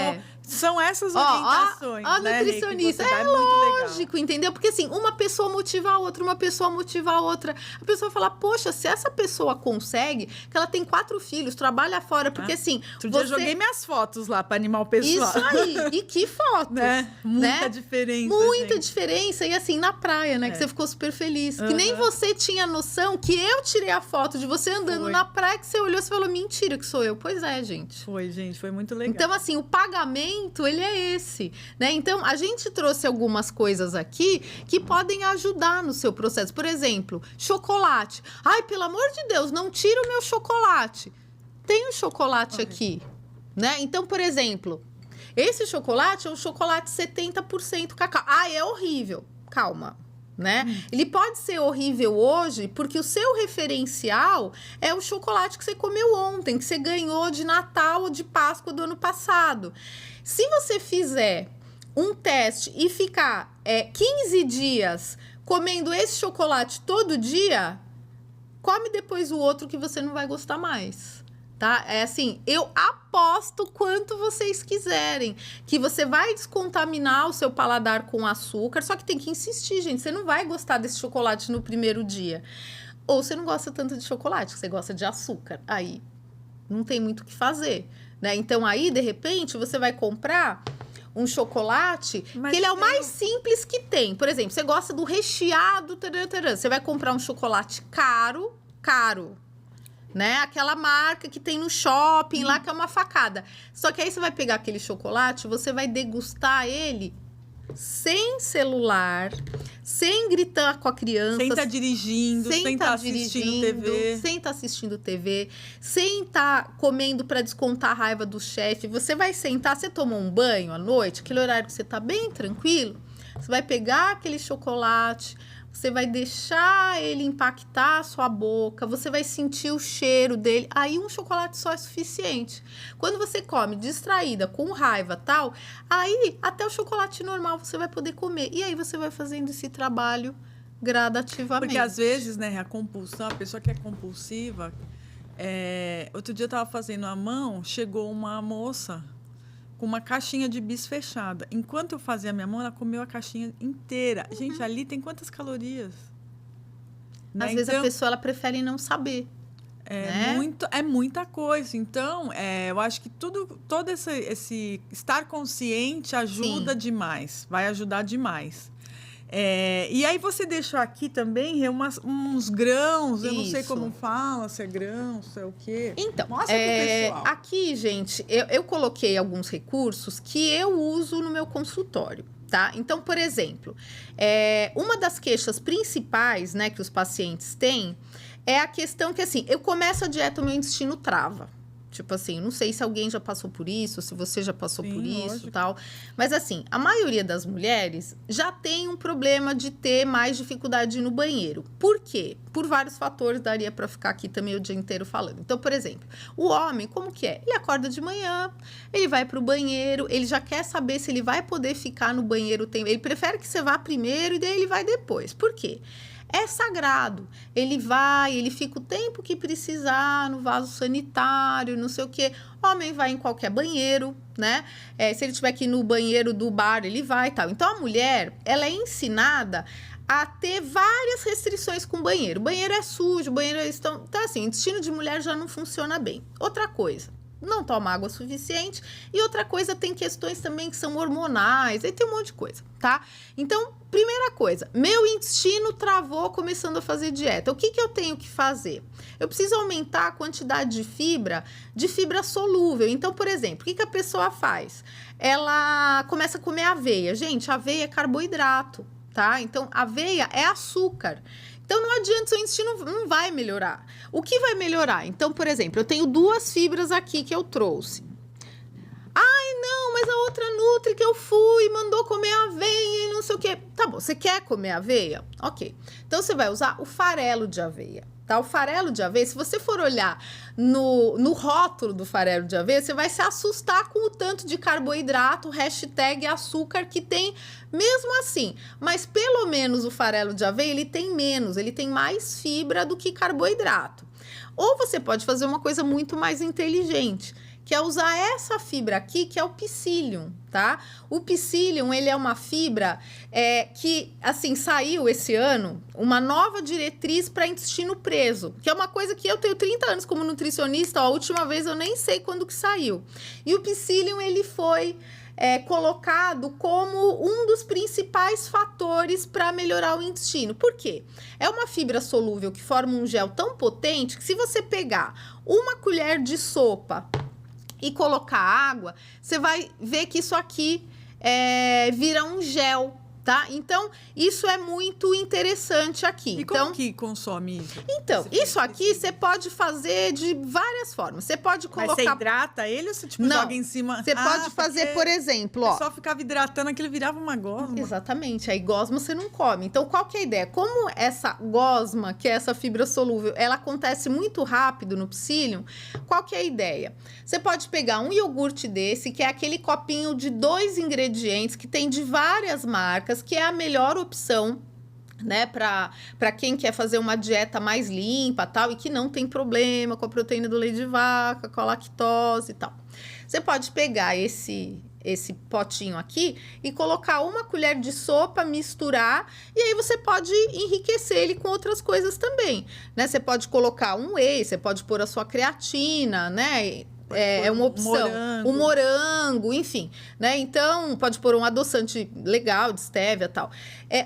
São essas orientações, a né, nutricionista, Rê, lógico, entendeu? Porque assim, uma pessoa motiva a outra, uma pessoa motiva a outra. A pessoa fala, poxa, se essa pessoa consegue, que ela tem 4 filhos, trabalha fora, porque assim... Outro dia eu joguei minhas fotos lá para animar o pessoal. Isso aí, e que fotos, né? Muita diferença, muita diferença, e assim, na praia, né, que você ficou super feliz. Que nem você tinha noção que eu tirei a foto de você andando na praia, que você olhou e falou, mentira que sou eu. Pois é, gente. Foi, gente, foi muito legal. Então, assim, o pagamento ele é esse, né? Então, a gente trouxe algumas coisas aqui que podem ajudar no seu processo. Por exemplo, chocolate. Ai, pelo amor de Deus, não tira o meu chocolate. Tem um chocolate aqui, né? Então, por exemplo, esse chocolate é um chocolate 70% cacau. Ai, é horrível. Calma. Né? Ele pode ser horrível hoje porque o seu referencial é o chocolate que você comeu ontem, que você ganhou de Natal ou de Páscoa do ano passado. Se você fizer um teste e ficar 15 dias comendo esse chocolate todo dia, come depois o outro que você não vai gostar mais. Tá? É assim, eu aposto quanto vocês quiserem que você vai descontaminar o seu paladar com açúcar, só que tem que insistir, gente, você não vai gostar desse chocolate no primeiro dia. Ou você não gosta tanto de chocolate, você gosta de açúcar. Aí não tem muito o que fazer, né? Então, aí, de repente, você vai comprar um chocolate que ele é o mais simples que tem. Por exemplo, você gosta do recheado, você vai comprar um chocolate caro, né? Aquela marca que tem no shopping lá, que é uma facada. Só que aí você vai pegar aquele chocolate, você vai degustar ele sem celular, sem gritar com a criança. Sem estar dirigindo, sem estar assistindo TV. Sem estar assistindo TV, sem estar comendo para descontar a raiva do chefe. Você vai sentar, você tomou um banho à noite, aquele horário que você está bem tranquilo, você vai pegar aquele chocolate, você vai deixar ele impactar a sua boca, você vai sentir o cheiro dele. Aí um chocolate só é suficiente. Quando você come distraída, com raiva e tal, aí até o chocolate normal você vai poder comer. E aí você vai fazendo esse trabalho gradativamente. Porque às vezes, né, a compulsão, a pessoa que é compulsiva... Outro dia eu estava fazendo a mão, chegou uma moça com uma caixinha de bis fechada. Enquanto eu fazia a minha mão, ela comeu a caixinha inteira. Gente, ali tem quantas calorias? Às vezes a pessoa ela prefere não saber. É muita coisa. Então, eu acho que todo esse estar consciente ajuda demais. Vai ajudar demais. E aí você deixou aqui também uns grãos, eu não sei como fala, se é grão, se é o quê. Então, mostra pro pessoal. Aqui, gente, eu coloquei alguns recursos que eu uso no meu consultório, tá? Então, por exemplo, uma das queixas principais, né, que os pacientes têm é a questão que, assim, eu começo a dieta, o meu intestino trava. Tipo assim, não sei se alguém já passou por isso, se você já passou por isso e tal. Mas assim, a maioria das mulheres já tem um problema de ter mais dificuldade de ir no banheiro. Por quê? Por vários fatores, daria para ficar aqui também o dia inteiro falando. Então, por exemplo, o homem, como que é? Ele acorda de manhã, ele vai pro banheiro, ele já quer saber se ele vai poder ficar no banheiro. Ele prefere que você vá primeiro e daí ele vai depois. Por quê? É sagrado. Ele vai, ele fica o tempo que precisar no vaso sanitário, não sei o quê. Homem vai em qualquer banheiro, né? Se ele tiver que ir no banheiro do bar, ele vai e tal. Então, a mulher, ela é ensinada a ter várias restrições com o banheiro. O banheiro é sujo, o banheiro é... Então, assim, o intestino de mulher já não funciona bem. Outra coisa, não toma água suficiente. E outra coisa, tem questões também que são hormonais, aí tem um monte de coisa, tá? Então, primeira coisa, meu intestino travou começando a fazer dieta. O que eu tenho que fazer? Eu preciso aumentar a quantidade de fibra solúvel. Então, por exemplo, o que a pessoa faz? Ela começa a comer aveia. Gente, aveia é carboidrato, tá? Então, aveia é açúcar. Então, não adianta, seu intestino não vai melhorar. O que vai melhorar? Então, por exemplo, eu tenho 2 fibras aqui que eu trouxe. Ai, não, mas a outra nutri que eu fui mandou comer aveia e não sei o quê. Tá bom, você quer comer aveia? Ok. Então, você vai usar o farelo de aveia. Tá? O farelo de aveia, se você for olhar no rótulo do farelo de aveia, você vai se assustar com o tanto de carboidrato, #açúcar que tem mesmo assim. Mas pelo menos o farelo de aveia, ele tem menos, ele tem mais fibra do que carboidrato. Ou você pode fazer uma coisa muito mais inteligente, que é usar essa fibra aqui, que é o psyllium, tá? O psyllium, ele é uma fibra que, assim, saiu esse ano uma nova diretriz para intestino preso, que é uma coisa que eu tenho 30 anos como nutricionista, ó, a última vez eu nem sei quando que saiu. E o psyllium, ele foi colocado como um dos principais fatores para melhorar o intestino. Por quê? É uma fibra solúvel que forma um gel tão potente que se você pegar uma colher de sopa e colocar água, você vai ver que isso aqui vira um gel, tá? Então, isso é muito interessante aqui. E como que consome isso? Então, isso aqui você pode fazer de várias formas. Você pode colocar... Mas você hidrata ele ou você joga em cima? Você pode fazer, por exemplo, ó... Só ficava hidratando, aquilo virava uma gosma. Exatamente. Aí gosma você não come. Então, qual que é a ideia? Como essa gosma, que é essa fibra solúvel, ela acontece muito rápido no psyllium, qual que é a ideia? Você pode pegar um iogurte desse, que é aquele copinho de 2 ingredientes, que tem de várias marcas, que é a melhor opção, né, para quem quer fazer uma dieta mais limpa, tal, e que não tem problema com a proteína do leite de vaca, com a lactose e tal. Você pode pegar esse esse potinho aqui e colocar uma colher de sopa, misturar, e aí você pode enriquecer ele com outras coisas também, né? Você pode colocar um whey, você pode pôr a sua creatina, né? É uma opção. Um morango, enfim, né? Então, pode pôr um adoçante legal, de stevia e tal.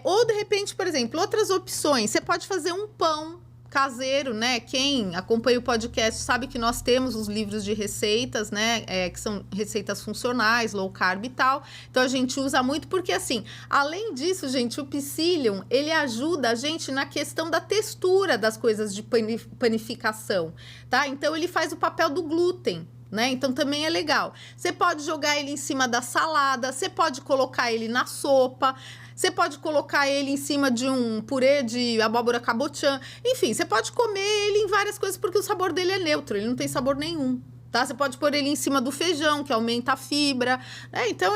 Ou, de repente, por exemplo, outras opções. Você pode fazer um pão caseiro, né? Quem acompanha o podcast sabe que nós temos os livros de receitas, né? Que são receitas funcionais, low carb e tal. Então, a gente usa muito porque, assim, além disso, gente, o psyllium, ele ajuda a gente na questão da textura das coisas de panificação, tá? Então, ele faz o papel do glúten, né? Então, também é legal. Você pode jogar ele em cima da salada, você pode colocar ele na sopa, você pode colocar ele em cima de um purê de abóbora cabotiã. Enfim, você pode comer ele em várias coisas porque o sabor dele é neutro, ele não tem sabor nenhum, tá? Você pode pôr ele em cima do feijão, que aumenta a fibra, né? Então,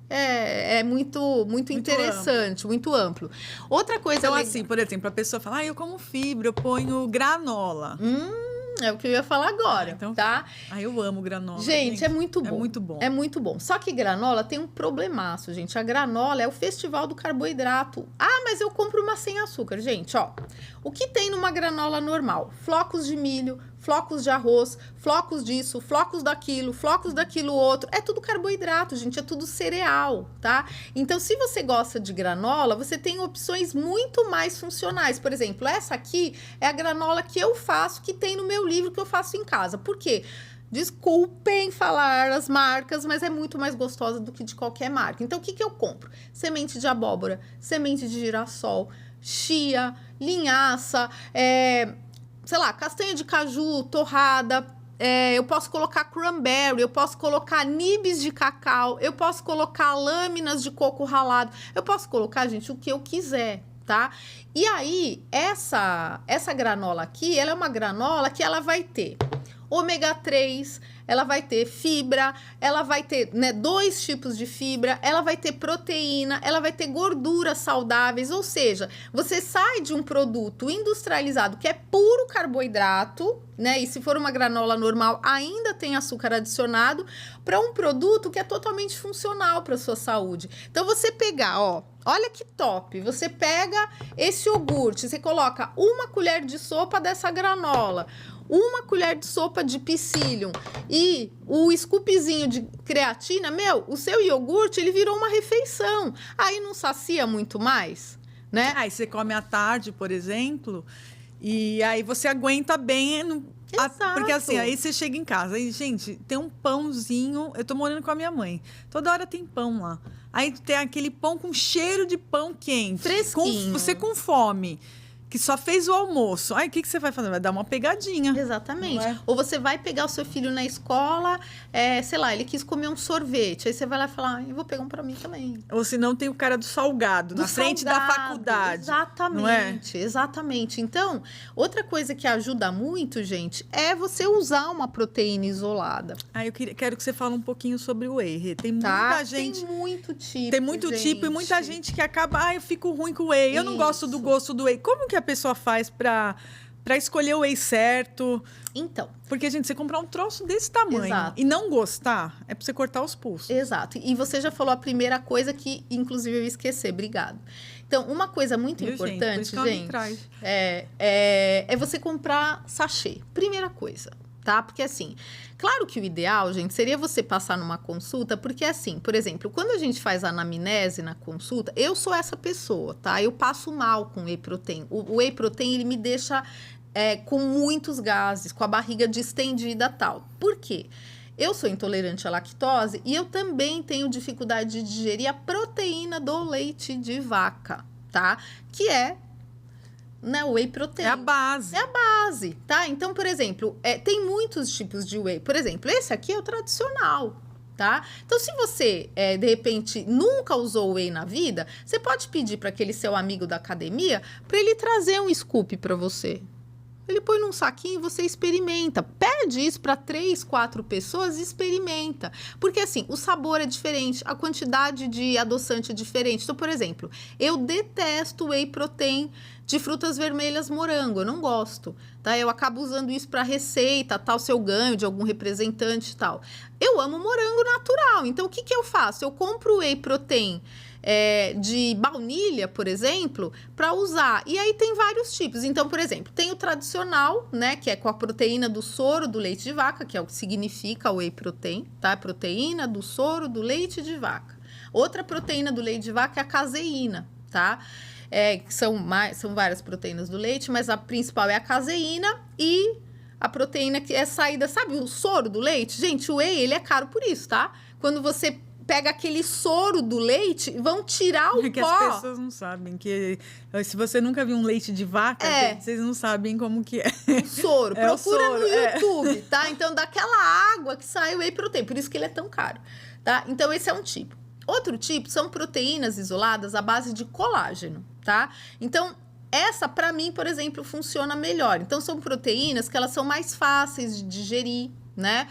é muito interessante, muito amplo. Outra coisa... Então, assim, por exemplo, a pessoa fala, eu como fibra, eu ponho granola. É o que eu ia falar agora, então, tá? Eu amo granola. Gente, é muito bom. É muito bom. É muito bom. Só que granola tem um problemaço, gente. A granola é o festival do carboidrato. Mas eu compro uma sem açúcar. Gente, ó. O que tem numa granola normal? Flocos de milho, flocos de arroz, flocos disso, flocos daquilo outro. É tudo carboidrato, gente. É tudo cereal, tá? Então, se você gosta de granola, você tem opções muito mais funcionais. Por exemplo, essa aqui é a granola que eu faço, que tem no meu livro, que eu faço em casa. Por quê? Desculpem falar as marcas, mas é muito mais gostosa do que de qualquer marca. Então, o que eu compro? Semente de abóbora, semente de girassol, chia, linhaça, sei lá, castanha de caju, torrada. Eu posso colocar cranberry, eu posso colocar nibs de cacau, eu posso colocar lâminas de coco ralado, eu posso colocar, gente, o que eu quiser, tá? E aí, essa granola aqui, ela é uma granola que ela vai ter ômega 3, ela vai ter fibra, ela vai ter, né, 2 tipos de fibra, ela vai ter proteína, ela vai ter gorduras saudáveis, ou seja, você sai de um produto industrializado que é puro carboidrato, né, e se for uma granola normal ainda tem açúcar adicionado, para um produto que é totalmente funcional para a sua saúde. Então, você pegar, olha que top, você pega esse iogurte, você coloca uma colher de sopa dessa granola, uma colher de sopa de psyllium e o scoopzinho de creatina, o seu iogurte, ele virou uma refeição. Aí não sacia muito mais, né? Aí você come à tarde, por exemplo, e aí você aguenta bem... Porque assim, aí você chega em casa, aí, gente, tem um pãozinho, eu tô morando com a minha mãe, toda hora tem pão lá. Aí tem aquele pão com cheiro de pão quente. Fresquinho. Você com fome, que só fez o almoço. Aí, o que você vai fazer? Vai dar uma pegadinha. Exatamente. Ou você vai pegar o seu filho na escola, sei lá, ele quis comer um sorvete. Aí você vai lá e fala, eu vou pegar um pra mim também. Ou se não, tem o cara do salgado, na frente da faculdade. Exatamente, não é? Exatamente. Então, outra coisa que ajuda muito, gente, é você usar uma proteína isolada. Eu quero que você fale um pouquinho sobre o whey. Tem muita gente... Tem muito tipo, Tem muito tipo e muita gente que acaba... eu fico ruim com o whey. Eu não gosto do gosto do whey. Como que a pessoa faz pra escolher o whey certo? Então... Porque, gente, você comprar um troço desse tamanho Exato. e não gostar, é pra você cortar os pulsos. Exato. E você já falou a primeira coisa que, inclusive, eu ia esquecer. Obrigado. Então, uma coisa muito importante, gente, é você comprar sachê. Primeira coisa, tá? Porque, assim, claro que o ideal, gente, seria você passar numa consulta, porque, assim, por exemplo, quando a gente faz a anamnese na consulta, eu sou essa pessoa, tá? Eu passo mal com whey protein. O whey protein, ele me deixa com muitos gases, com a barriga distendida e tal. Por quê? Eu sou intolerante à lactose e eu também tenho dificuldade de digerir a proteína do leite de vaca, tá? Que é, né, o whey protein. É a base. É a base, tá? Então, por exemplo, tem muitos tipos de whey. Por exemplo, esse aqui é o tradicional, tá? Então, se você, de repente, nunca usou whey na vida, você pode pedir para aquele seu amigo da academia para ele trazer um scoop para você. Ele põe num saquinho e você experimenta. Pede isso para 3, 4 pessoas e experimenta. Porque, assim, o sabor é diferente, a quantidade de adoçante é diferente. Então, por exemplo, eu detesto whey protein de frutas vermelhas morango. Eu não gosto, tá? Eu acabo usando isso para receita, tal, se eu ganho de algum representante e tal. Eu amo morango natural. Então, o que eu faço? Eu compro whey protein de baunilha, por exemplo, para usar. E aí tem vários tipos. Então, por exemplo, tem o tradicional, né, que é com a proteína do soro do leite de vaca, que é o que significa whey protein, tá? Proteína do soro do leite de vaca. Outra proteína do leite de vaca é a caseína, tá? Que são várias proteínas do leite, mas a principal é a caseína e a proteína que é saída, sabe, o soro do leite? Gente, o whey, ele é caro por isso, tá? Quando você pega aquele soro do leite, vão tirar o pó. Que as pessoas não sabem, que se você nunca viu um leite de vaca, vocês não sabem como que é. Soro, procura no YouTube, tá? Então, daquela água que sai o whey protein, por isso que ele é tão caro, tá? Então, esse é um tipo. Outro tipo são proteínas isoladas à base de colágeno, tá? Então, essa, para mim, por exemplo, funciona melhor. Então, são proteínas que elas são mais fáceis de digerir, né?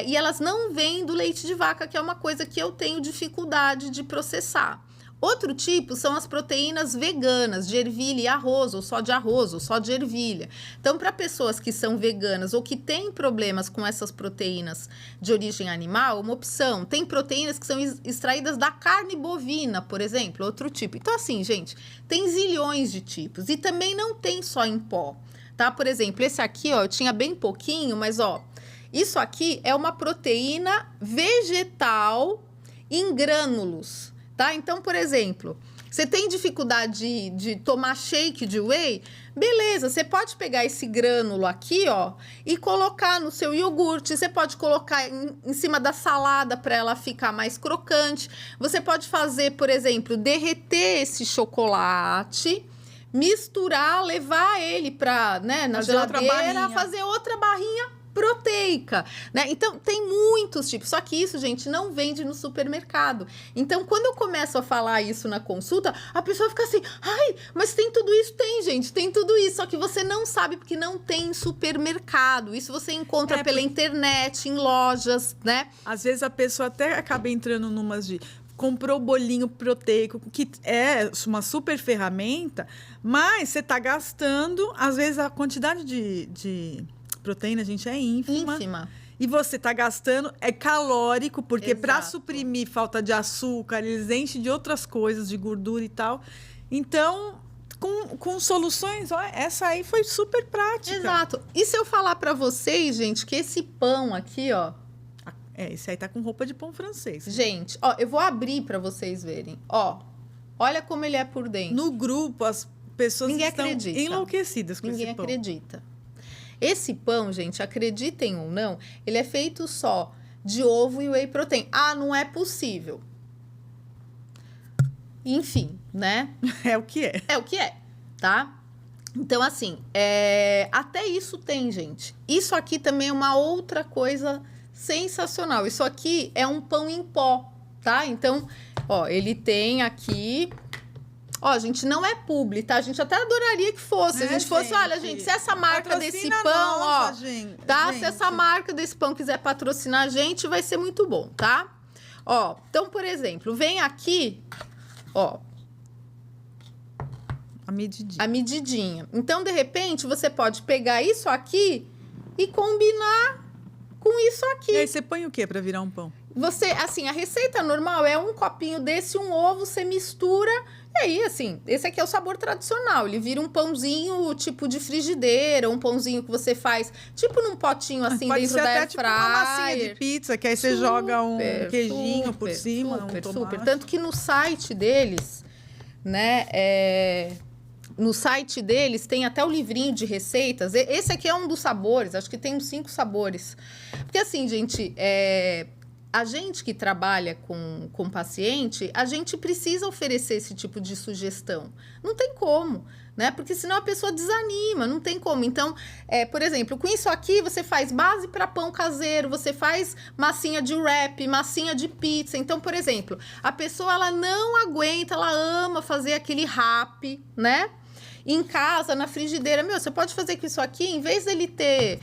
E elas não vêm do leite de vaca, que é uma coisa que eu tenho dificuldade de processar. Outro tipo são as proteínas veganas, de ervilha e arroz, ou só de ervilha. Então, para pessoas que são veganas ou que têm problemas com essas proteínas de origem animal, uma opção. Tem proteínas que são extraídas da carne bovina, por exemplo, outro tipo. Então, assim, gente, tem zilhões de tipos. E também não tem só em pó, tá? Por exemplo, esse aqui, ó, eu tinha bem pouquinho, mas, ó, isso aqui é uma proteína vegetal em grânulos, tá? Então, por exemplo, você tem dificuldade de tomar shake de whey? Beleza, você pode pegar esse grânulo aqui, ó, e colocar no seu iogurte. Você pode colocar em cima da salada para ela ficar mais crocante. Você pode fazer, por exemplo, derreter esse chocolate, misturar, levar ele para, né, na geladeira, fazer outra barrinha proteica, né? Então, tem muitos tipos, só que isso, gente, não vende no supermercado. Então, quando eu começo a falar isso na consulta, a pessoa fica assim, ai, mas tem tudo isso? Tem, gente, tem tudo isso, só que você não sabe porque não tem em supermercado. Isso você encontra pela internet, em lojas, né? Às vezes a pessoa até acaba entrando numas de... comprou o bolinho proteico, que é uma super ferramenta, mas você está gastando, às vezes, a quantidade de proteína, gente, é ínfima. E você tá gastando, é calórico, porque para suprimir falta de açúcar, eles enchem de outras coisas, de gordura e tal. Então, com soluções, ó, essa aí foi super prática. Exato. E se eu falar para vocês, gente, que esse pão aqui, ó... esse aí tá com roupa de pão francês. Gente, ó, eu vou abrir para vocês verem. Ó, olha como ele é por dentro. No grupo, as pessoas estão enlouquecidas com esse pão. Ninguém acredita. Esse pão, gente, acreditem ou não, ele é feito só de ovo e whey protein. Ah, não é possível. Enfim, né? É o que é. É o que é, tá? Então, assim, até isso tem, gente. Isso aqui também é uma outra coisa sensacional. Isso aqui é um pão em pó, tá? Então, ó, ele tem aqui... Ó, gente, não é publi, tá? A gente até adoraria que fosse. Se a gente fosse, olha, gente, se essa marca desse pão, ó, tá? Se essa marca desse pão quiser patrocinar a gente, vai ser muito bom, tá? Ó, então, por exemplo, vem aqui, ó. A medidinha. Então, de repente, você pode pegar isso aqui e combinar com isso aqui. E aí, você põe o quê para virar um pão? Você, assim, a receita normal é um copinho desse, um ovo, você mistura... E aí, assim, esse aqui é o sabor tradicional. Ele vira um pãozinho tipo de frigideira, um pãozinho que você faz tipo num potinho assim dentro da air fryer. Tipo uma massinha de pizza, que aí você joga um queijinho por cima, super. Tanto que no site deles, né, no site deles tem até o livrinho de receitas. Esse aqui é um dos sabores, acho que tem uns 5 sabores. Porque assim, gente, a gente que trabalha com paciente, a gente precisa oferecer esse tipo de sugestão. Não tem como, né? Porque senão a pessoa desanima, não tem como. Então, por exemplo, com isso aqui, você faz base para pão caseiro, você faz massinha de wrap, massinha de pizza. Então, por exemplo, a pessoa, ela não aguenta, ela ama fazer aquele wrap, né? em casa, na frigideira. Você pode fazer com isso aqui, em vez dele ter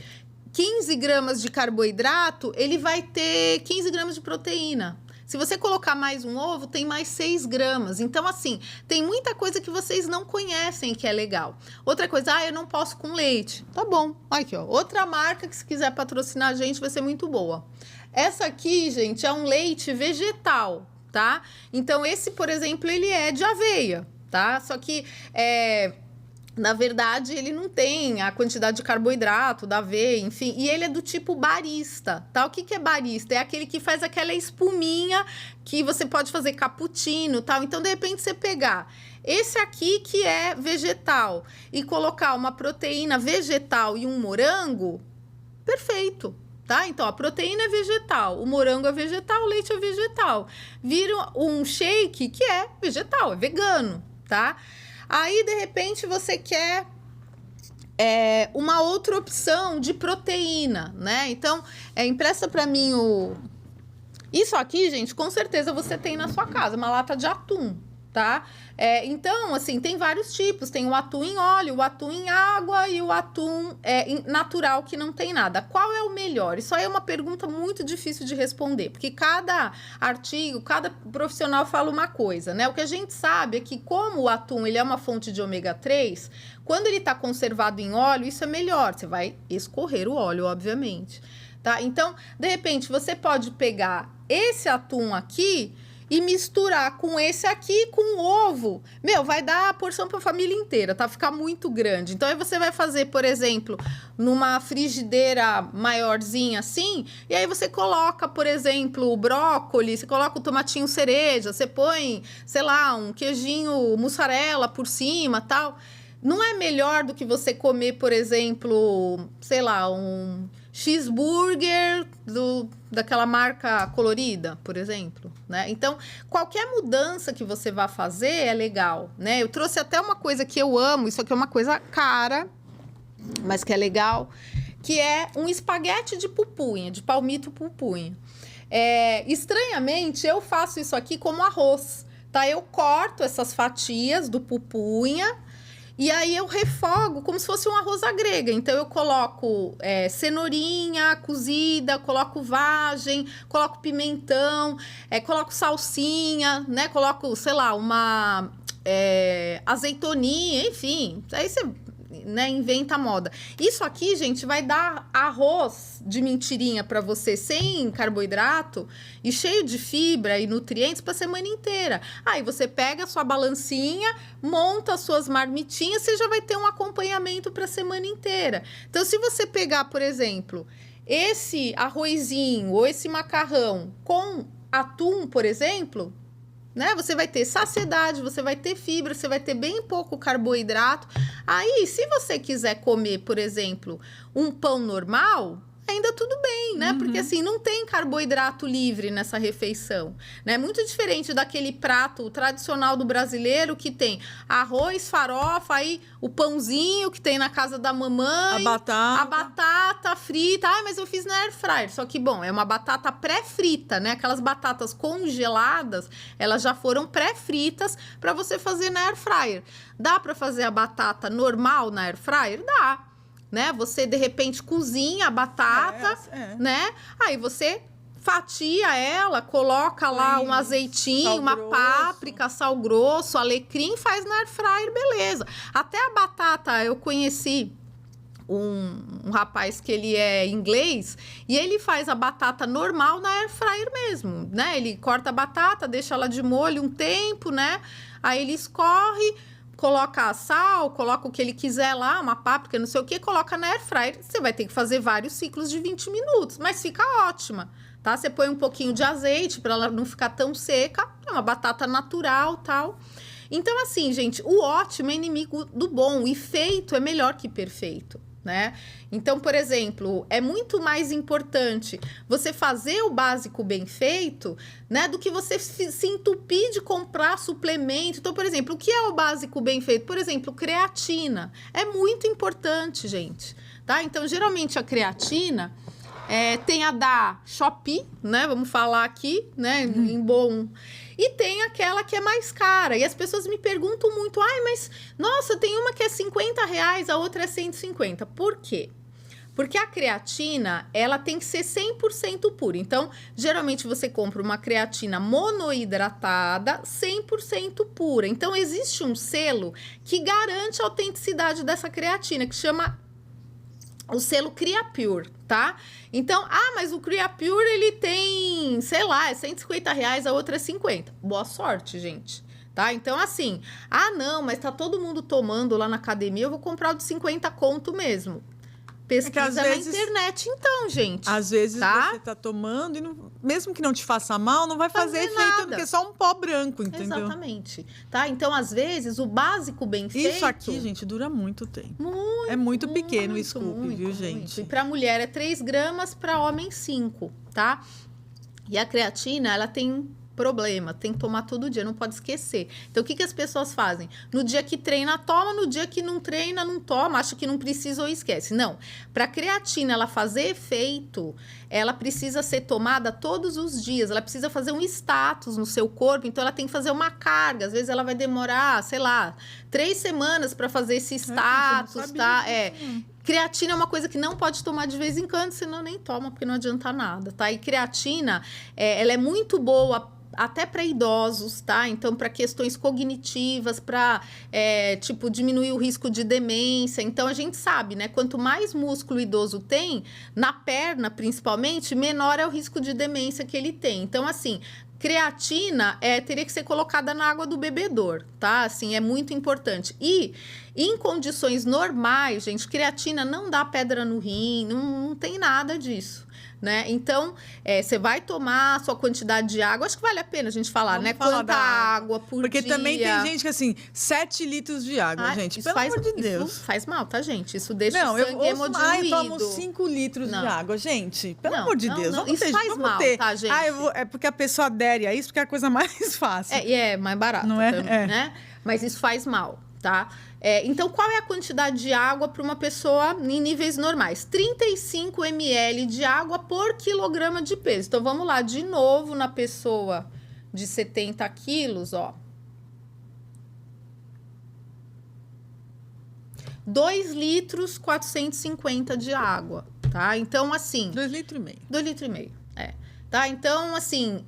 15 gramas de carboidrato, ele vai ter 15 gramas de proteína. Se você colocar mais um ovo, tem mais 6 gramas. Então, assim, tem muita coisa que vocês não conhecem que é legal. Outra coisa, eu não posso com leite. Tá bom. Aqui, ó. Outra marca que se quiser patrocinar a gente vai ser muito boa. Essa aqui, gente, é um leite vegetal, tá? Então, esse, por exemplo, ele é de aveia, tá? Só que, na verdade, ele não tem a quantidade de carboidrato da aveia, enfim. E ele é do tipo barista, tá? O que é barista? É aquele que faz aquela espuminha que você pode fazer cappuccino, tal. Então, de repente, você pegar esse aqui que é vegetal e colocar uma proteína vegetal e um morango, perfeito. Tá? Então, a proteína é vegetal, o morango é vegetal, o leite é vegetal. Vira um shake que é vegetal, é vegano, tá? Aí, de repente, você quer uma outra opção de proteína, né? Então, empresta para mim Isso aqui, gente, com certeza você tem na sua casa, uma lata de atum, tá? Então, assim, tem vários tipos. Tem o atum em óleo, o atum em água e o atum natural que não tem nada. Qual é o melhor? Isso aí é uma pergunta muito difícil de responder, porque cada artigo, cada profissional fala uma coisa, né? O que a gente sabe é que como o atum ele é uma fonte de ômega 3, quando ele está conservado em óleo, isso é melhor. Você vai escorrer o óleo, obviamente, tá? Então, de repente, você pode pegar esse atum aqui e misturar com esse aqui, com o ovo. Vai dar a porção para a família inteira, tá? Ficar muito grande. Então, aí você vai fazer, por exemplo, numa frigideira maiorzinha assim, e aí você coloca, por exemplo, o brócolis, você coloca o tomatinho cereja, você põe, sei lá, um queijinho mussarela por cima, tal. Não é melhor do que você comer, por exemplo, sei lá, um cheeseburger daquela marca colorida, por exemplo, né? Então, qualquer mudança que você vá fazer é legal, né? Eu trouxe até uma coisa que eu amo, isso aqui é uma coisa cara, mas que é legal, que é um espaguete de pupunha, de palmito pupunha. Estranhamente, eu faço isso aqui como arroz, tá? Eu corto essas fatias do pupunha, e aí eu refogo como se fosse um arroz à grega. Então, eu coloco cenourinha cozida, coloco vagem, coloco pimentão, coloco salsinha, né? Coloco, sei lá, uma azeitoninha, enfim. Aí você inventa a moda. Isso aqui, gente, vai dar arroz de mentirinha para você sem carboidrato e cheio de fibra e nutrientes para a semana inteira. Aí você pega a sua balancinha, monta as suas marmitinhas, você já vai ter um acompanhamento para a semana inteira. Então, se você pegar, por exemplo, esse arrozinho ou esse macarrão com atum, por exemplo, né? Você vai ter saciedade, você vai ter fibra, você vai ter bem pouco carboidrato. Aí, se você quiser comer, por exemplo, um pão normal, ainda tudo bem, né? Porque, assim, não tem carboidrato livre nessa refeição, né? Muito diferente daquele prato tradicional do brasileiro que tem arroz, farofa, aí o pãozinho que tem na casa da mamãe. A batata frita. Mas eu fiz na air fryer. Só que, bom, é uma batata pré-frita, né? Aquelas batatas congeladas, elas já foram pré-fritas para você fazer na air fryer. Dá para fazer a batata normal na air fryer? Dá. Né? Você, de repente, cozinha a batata, né? Aí você fatia ela, coloca lá um azeitinho, uma páprica, sal grosso, alecrim, faz na air fryer, beleza. Até a batata, eu conheci um rapaz que ele é inglês e ele faz a batata normal na air fryer mesmo, né? Ele corta a batata, deixa ela de molho um tempo, né? Aí ele escorre, coloca sal, coloca o que ele quiser lá, uma páprica, não sei o que, coloca na air fryer. Você vai ter que fazer vários ciclos de 20 minutos, mas fica ótima, tá? Você põe um pouquinho de azeite para ela não ficar tão seca, é uma batata natural, tal. Então, assim, gente, o ótimo é inimigo do bom e feito é melhor que perfeito, né? Então, por exemplo, é muito mais importante você fazer o básico bem feito, né, do que você se entupir de comprar suplemento. Então, por exemplo, o que é o básico bem feito? Por exemplo, creatina. É muito importante, gente, tá? Então, geralmente, a creatina, Tem a da Shopee, né? Vamos falar aqui, né? Em bom. E tem aquela que é mais cara. E as pessoas me perguntam muito, mas nossa, tem uma que é R$50, a outra é 150. Por quê? Porque a creatina, ela tem que ser 100% pura. Então, geralmente você compra uma creatina monoidratada 100% pura. Então, existe um selo que garante a autenticidade dessa creatina, que chama o selo CreaPure, tá? Então, mas o CreaPure, ele tem, sei lá, é R$150, a outra é 50. Boa sorte, gente. Tá? Então, assim, não, mas tá todo mundo tomando lá na academia, eu vou comprar o de 50 conto mesmo. Pesquisa na internet, então, gente. Às vezes tá? você tá tomando e mesmo que não te faça mal, não vai fazer efeito, porque é só um pó branco, entendeu? Exatamente. Tá? Então, às vezes, o básico bem feito... Isso aqui, gente, dura muito tempo. É muito pequeno o scoop, viu, gente? E para mulher é 3 gramas, para homem 5, tá? E a creatina, ela tem problema, tem que tomar todo dia, não pode esquecer. Então, o que as pessoas fazem? No dia que treina, toma, no dia que não treina, não toma, acha que não precisa ou esquece. Não, para a creatina ela fazer efeito, ela precisa ser tomada todos os dias, ela precisa fazer um status no seu corpo, então ela tem que fazer uma carga, às vezes ela vai demorar, sei lá, 3 semanas para fazer esse status, tá? Creatina é uma coisa que não pode tomar de vez em quando, senão nem toma, porque não adianta nada, tá? E creatina, ela é muito boa até para idosos, tá? Então, para questões cognitivas, para, diminuir o risco de demência. Então, a gente sabe, né? Quanto mais músculo o idoso tem, na perna, principalmente, menor é o risco de demência que ele tem. Então, assim, creatina teria que ser colocada na água do bebedor, tá? Assim, é muito importante. E, em condições normais, gente, creatina não dá pedra no rim, não tem nada disso. Né? Então, você vai tomar a sua quantidade de água. Acho que vale a pena a gente falar, Vamos né? falar Quanta água por Porque dia. também tem gente que, assim, 7 litros de água, gente. Pelo amor de Deus. Isso faz mal, tá, gente? Isso deixa o sangue hemodiluído. Eu tomo 5 litros de água, gente. Pelo amor de Deus. Isso faz mal, tá, gente? É porque a pessoa adere a isso, porque é a coisa mais fácil. E é mais barato. Não é? Também, né? Mas isso faz mal, tá? Então, qual é a quantidade de água para uma pessoa em níveis normais? 35 ml de água por quilograma de peso. Então, vamos lá, de novo, na pessoa de 70 quilos, ó. 2 litros 450 de água, tá? Então, assim... 2,5 litros. 2,5 litros, Tá? Então, assim,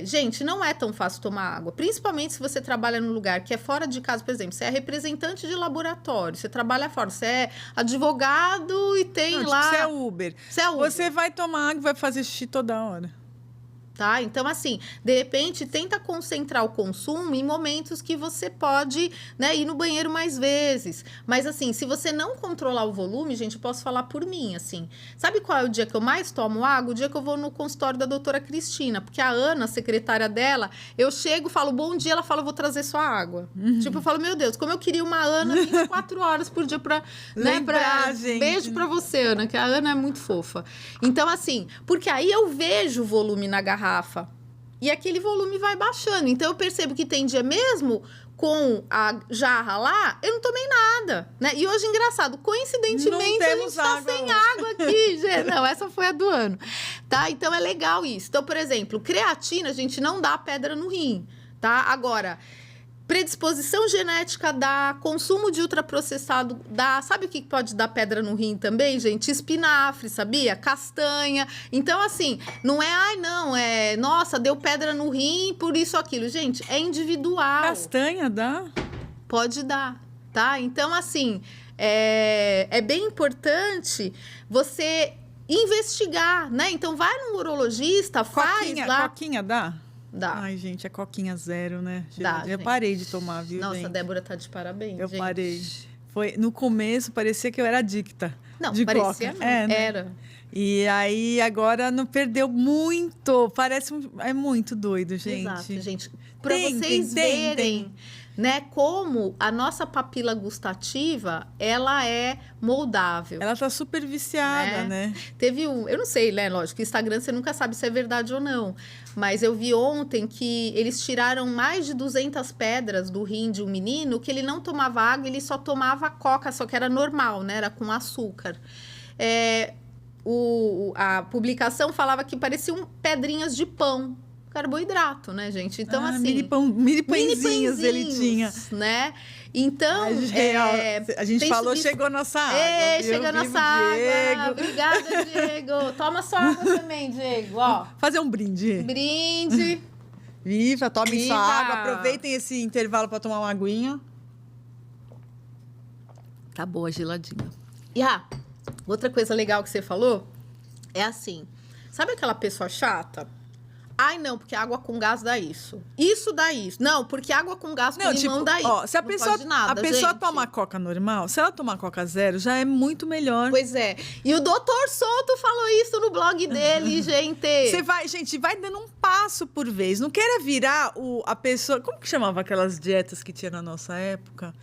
gente, não é tão fácil tomar água. Principalmente se você trabalha num lugar que é fora de casa, por exemplo, você é representante de laboratório, você trabalha fora, você é advogado e tem lá... Você é Uber. Você vai tomar água e vai fazer xixi toda hora. Tá? Então, assim, de repente, tenta concentrar o consumo em momentos que você pode, né, ir no banheiro mais vezes. Mas, assim, se você não controlar o volume, gente, eu posso falar por mim, assim. Sabe qual é o dia que eu mais tomo água? O dia que eu vou no consultório da doutora Cristina. Porque a Ana, a secretária dela, eu chego, falo bom dia, ela fala, vou trazer sua água. Tipo, eu falo, meu Deus, como eu queria uma Ana 24 horas por dia pra... Lembrar, gente. Beijo pra você, Ana, que a Ana é muito fofa. Então, assim, porque aí eu vejo o volume na garrafa. E aquele volume vai baixando. Então, eu percebo que tem dia mesmo com a jarra lá, eu não tomei nada, né? E hoje, engraçado, coincidentemente, a gente tá sem água aqui, gente. Não, essa foi a do ano, tá? Então, é legal isso. Então, por exemplo, creatina, a gente não dá pedra no rim, tá? Agora... predisposição genética dá, consumo de ultraprocessado dá. Sabe o que pode dar pedra no rim também, gente? Espinafre, sabia? Castanha. Então, assim, não é, nossa, deu pedra no rim, por isso aquilo. Gente, é individual. Castanha dá? Pode dar, tá? Então, assim, é bem importante você investigar, né? Então, vai no urologista, faz lá. Coquinha dá? Dá. Ai, gente, é coquinha zero, né? Dá, eu parei de tomar, viu, Nossa, gente? a Débora tá de parabéns, eu gente. parei. No começo, parecia que eu era adicta. Não, de parecia coca. Não, né? era. E aí, agora não perdeu muito. É muito doido, gente. Exato, gente. Para vocês verem, né, como a nossa papila gustativa, ela é moldável. Ela tá super viciada, né? Teve eu não sei, né, lógico, o Instagram você nunca sabe se é verdade ou não, mas eu vi ontem que eles tiraram mais de 200 pedras do rim de um menino que ele não tomava água, ele só tomava coca, só que era normal, né, era com açúcar. a publicação falava que pareciam pedrinhas de pão. Carboidrato, né, gente? Então, assim... Mini pãezinhos ele tinha. Né? Então, a gente falou, chegou nossa água. Chegou nossa água. Diego. Obrigada, Diego. Toma sua água também, Diego. Ó. Fazer um brinde. Brinde. Viva, tomem sua água. Aproveitem esse intervalo para tomar uma aguinha. Tá boa, geladinha. E outra coisa legal que você falou é assim, sabe aquela pessoa chata? Ai, não, porque água com gás dá isso. Isso dá isso. Não, porque água com gás com limão dá isso. Ó, se a pessoa toma coca normal, se ela tomar coca zero, já é muito melhor. Pois é. E o Dr. Souto falou isso no blog dele, gente. Você vai dando um passo por vez. Não queira virar a pessoa... Como que chamava aquelas dietas que tinha na nossa época?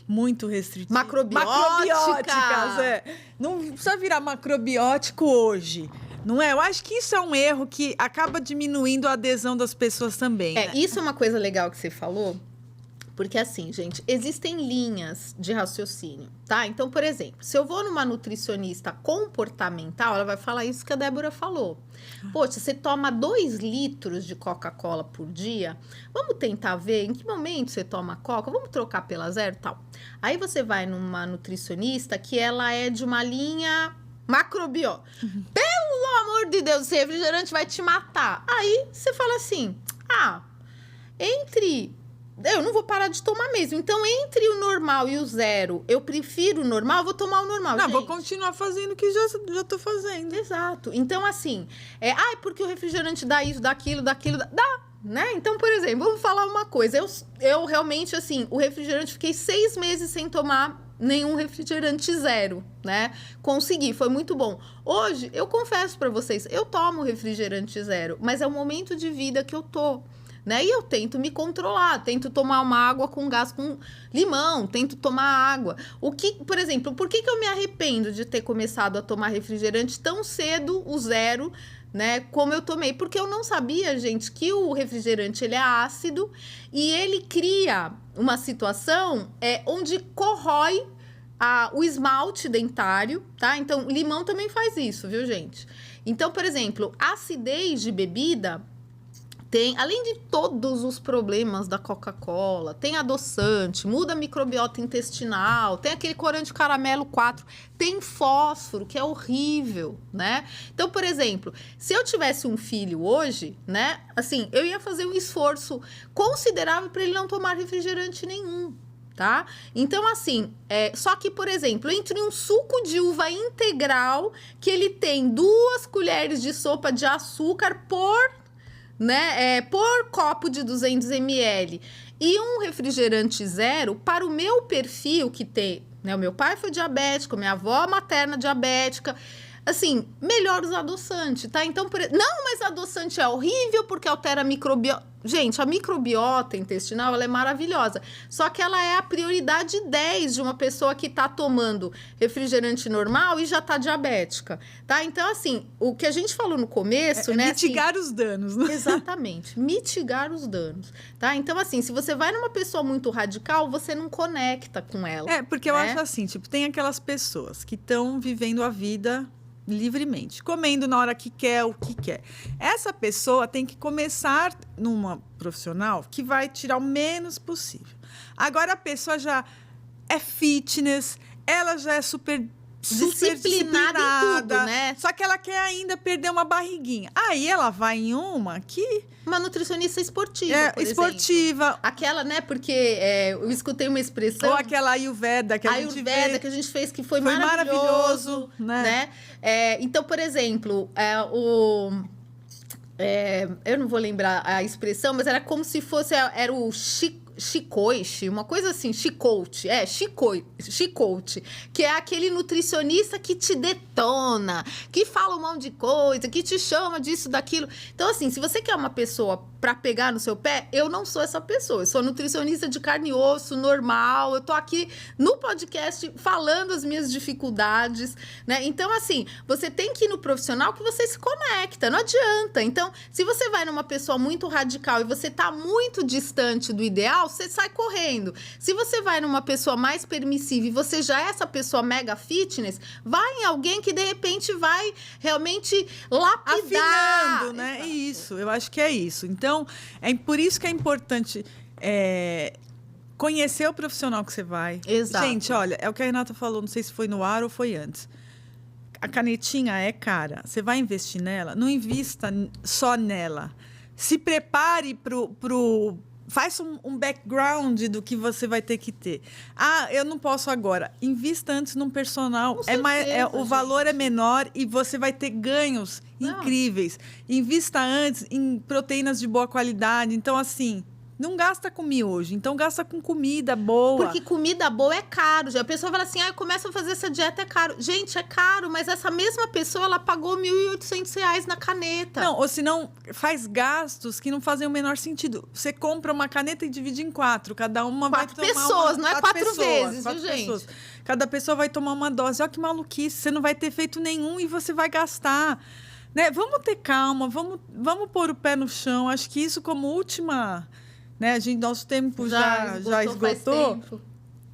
Muito restritivas. Macrobióticas, Não precisa virar macrobiótico hoje. Não é? Eu acho que isso é um erro que acaba diminuindo a adesão das pessoas também. Né? Isso é uma coisa legal que você falou, porque assim, gente, existem linhas de raciocínio, tá? Então, por exemplo, se eu vou numa nutricionista comportamental, ela vai falar isso que a Débora falou. Poxa, você toma 2 litros de Coca-Cola por dia, vamos tentar ver em que momento você toma Coca, vamos trocar pela zero e tal. Aí você vai numa nutricionista que ela é de uma linha... macrobiótica. Pelo amor de Deus, esse refrigerante vai te matar. Aí você fala assim, eu não vou parar de tomar mesmo. Então, entre o normal e o zero, eu prefiro o normal, eu vou tomar o normal. Não, gente, vou continuar fazendo o que já tô fazendo. Exato. Então, assim, porque o refrigerante dá isso, dá aquilo, dá, né? Então, por exemplo, vamos falar uma coisa. Eu realmente, assim, o refrigerante, fiquei 6 meses sem tomar nenhum refrigerante zero, né? Consegui, foi muito bom. Hoje, eu confesso pra vocês, eu tomo refrigerante zero, mas é o momento de vida que eu tô, né? E eu tento me controlar, tento tomar uma água com gás com limão, tento tomar água. Por exemplo, por que eu me arrependo de ter começado a tomar refrigerante tão cedo, o zero, né, como eu tomei? Porque eu não sabia, gente, que o refrigerante ele é ácido e ele cria uma situação onde corrói o esmalte dentário, tá? Então, limão também faz isso, viu, gente? Então, por exemplo, acidez de bebida tem, além de todos os problemas da Coca-Cola, tem adoçante, muda a microbiota intestinal, tem aquele corante caramelo 4, tem fósforo, que é horrível, né? Então, por exemplo, se eu tivesse um filho hoje, né, assim, eu ia fazer um esforço considerável para ele não tomar refrigerante nenhum, tá? Então, assim, só que, por exemplo, entre um suco de uva integral, que ele tem 2 colheres de sopa de açúcar por copo de 200 ml e um refrigerante zero, para o meu perfil que tem, né? O meu pai foi diabético, minha avó materna diabética, assim, melhor usar adoçante, tá? Então, não, mas adoçante é horrível porque altera a microbiota. Gente, a microbiota intestinal, ela é maravilhosa. Só que ela é a prioridade 10 de uma pessoa que tá tomando refrigerante normal e já tá diabética, tá? Então, assim, o que a gente falou no começo, né? Mitigar assim, os danos, né? Exatamente. Mitigar os danos, tá? Então, assim, se você vai numa pessoa muito radical, você não conecta com ela. Porque eu acho assim, tipo, tem aquelas pessoas que estão vivendo a vida livremente, comendo na hora que quer, o que quer. Essa pessoa tem que começar numa profissional que vai tirar o menos possível. Agora a pessoa já é fitness, ela já é super disciplinada em tudo, né? Só que ela quer ainda perder uma barriguinha. Aí ela vai em uma nutricionista esportiva, por esportiva. Exemplo. Aquela, né? Porque eu escutei uma expressão... Ou aquela Ayurveda que a gente fez, que foi maravilhoso, né? Então, por exemplo, eu não vou lembrar a expressão, mas era como se fosse... Era o Chicote, uma coisa assim, Chicote, que é aquele nutricionista que te detona, que fala um monte de coisa, que te chama disso, daquilo. Então, assim, se você quer uma pessoa pra pegar no seu pé, eu não sou essa pessoa. Eu sou nutricionista de carne e osso, normal. Eu tô aqui no podcast falando as minhas dificuldades, né? Então, assim, você tem que ir no profissional que você se conecta, não adianta. Então, se você vai numa pessoa muito radical e você tá muito distante do ideal, tal, você sai correndo. Se você vai numa pessoa mais permissiva e você já é essa pessoa mega fitness, vai em alguém que de repente vai realmente lapidar. Afinando, né? Exato. Isso, eu acho que é isso. Então, é por isso que é importante conhecer o profissional que você vai. Exato. Gente, olha, é o que a Renata falou, não sei se foi no ar ou foi antes. A canetinha é cara. Você vai investir nela? Não invista só nela. Se prepare faz um background do que você vai ter que ter. Ah, eu não posso agora. Invista antes num personal. Com certeza, o valor é menor e você vai ter ganhos incríveis. Invista antes em proteínas de boa qualidade. Então, assim, não gasta com miojo. Então, gasta com comida boa. Porque comida boa é caro. A pessoa fala assim, eu começo a fazer essa dieta, é caro. Gente, é caro, mas essa mesma pessoa, ela pagou R$1.800 na caneta. Não, ou senão, faz gastos que não fazem o menor sentido. Você compra uma caneta e divide em 4. Cada uma vai tomar pessoas, não é 4 vezes, viu, gente? Pessoas. Cada pessoa vai tomar uma dose. Olha que maluquice. Você não vai ter feito nenhum e você vai gastar. Né? Vamos ter calma, vamos pôr o pé no chão. Acho que isso como última... Né? Nosso tempo já esgotou.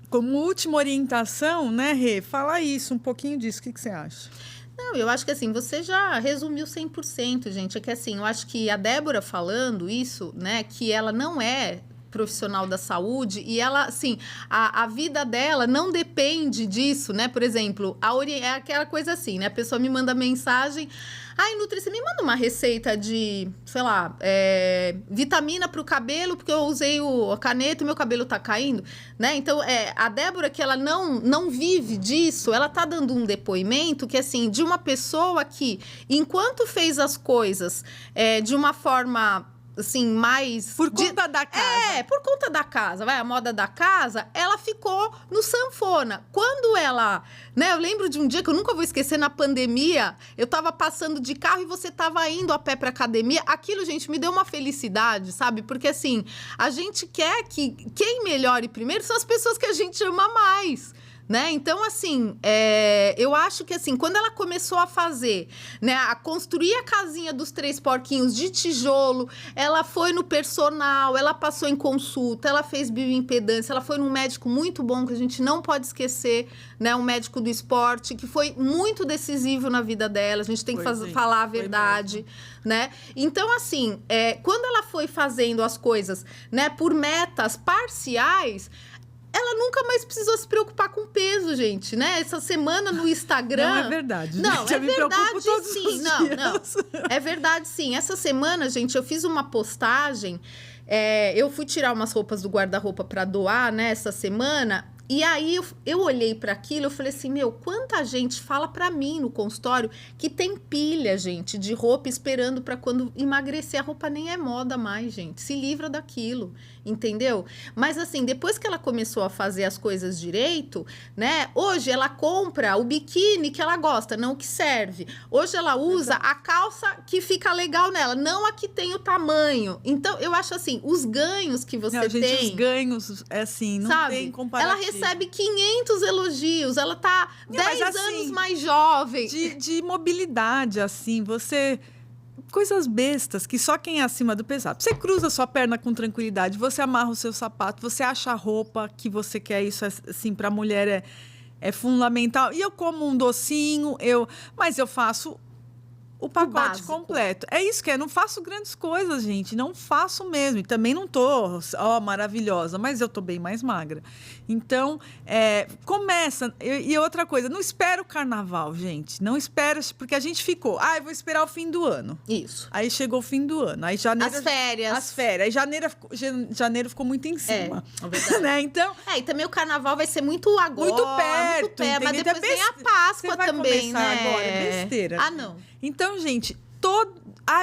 Como última orientação, né, Rê? Fala isso, um pouquinho disso. O que você acha? Não, eu acho que assim, você já resumiu 100%, gente. É que assim, eu acho que a Débora falando isso, né, que ela não é profissional da saúde e ela, assim, a vida dela não depende disso, né? Por exemplo, é aquela coisa assim, né? A pessoa me manda mensagem... Ai, Nutri, você me manda uma receita de, sei lá, vitamina para o cabelo, porque eu usei a caneta e meu cabelo tá caindo, né? Então, a Débora, que ela não vive disso, ela tá dando um depoimento que, assim, de uma pessoa que, enquanto fez as coisas de uma forma... assim, mais... Por conta da casa. Por conta da casa, a moda da casa, ela ficou no sanfona. Quando ela, né, eu lembro de um dia que eu nunca vou esquecer, na pandemia, eu tava passando de carro e você tava indo a pé pra academia, aquilo, gente, me deu uma felicidade, sabe? Porque, assim, a gente quer que quem melhore primeiro são as pessoas que a gente ama mais. Né? Então, assim, eu acho que, assim, quando ela começou a fazer, né, a construir a casinha dos 3 porquinhos de tijolo, ela foi no personal, ela passou em consulta, ela fez bioimpedância, ela foi num médico muito bom, que a gente não pode esquecer, né, um médico do esporte, que foi muito decisivo na vida dela, a gente tem que falar a verdade, né? Então, assim, quando ela foi fazendo as coisas, né, por metas parciais, ela nunca mais precisou se preocupar com peso, gente, né? Essa semana no Instagram... Não é verdade. Não, é verdade sim. Não. É verdade, sim. Essa semana, gente, eu fiz uma postagem. Eu fui tirar umas roupas do guarda-roupa para doar, né? Essa semana... E aí, eu olhei para aquilo, eu falei assim, quanta gente fala para mim no consultório que tem pilha, gente, de roupa esperando para quando emagrecer. A roupa nem é moda mais, gente. Se livra daquilo, entendeu? Mas assim, depois que ela começou a fazer as coisas direito, né? Hoje ela compra o biquíni que ela gosta, não o que serve. Hoje ela usa a calça que fica legal nela, não a que tem o tamanho. Então, eu acho assim, os ganhos que você tem... Gente, os ganhos, assim, não tem comparativo. Ela recebe 500 elogios, ela tá 10 anos mais jovem. De mobilidade, assim, você... Coisas bestas que só quem é acima do pesado. Você cruza sua perna com tranquilidade, você amarra o seu sapato, você acha a roupa que você quer. Isso, assim, pra mulher é fundamental. E eu como um docinho, mas eu faço... o pacote completo. É isso que não faço grandes coisas, gente. Não faço mesmo. E também não tô, maravilhosa, mas eu tô bem mais magra. Então, começa. E outra coisa, não espera o carnaval, gente. Não espera, porque a gente ficou. Eu vou esperar o fim do ano. Isso. Aí chegou o fim do ano. Aí janeiro, As férias. Aí janeiro ficou muito em cima. É verdade. Né? Então, e também o carnaval vai ser muito agora. Muito perto. Mas depois vem a Páscoa vai também, começar né? agora, besteira. Não. Então, gente,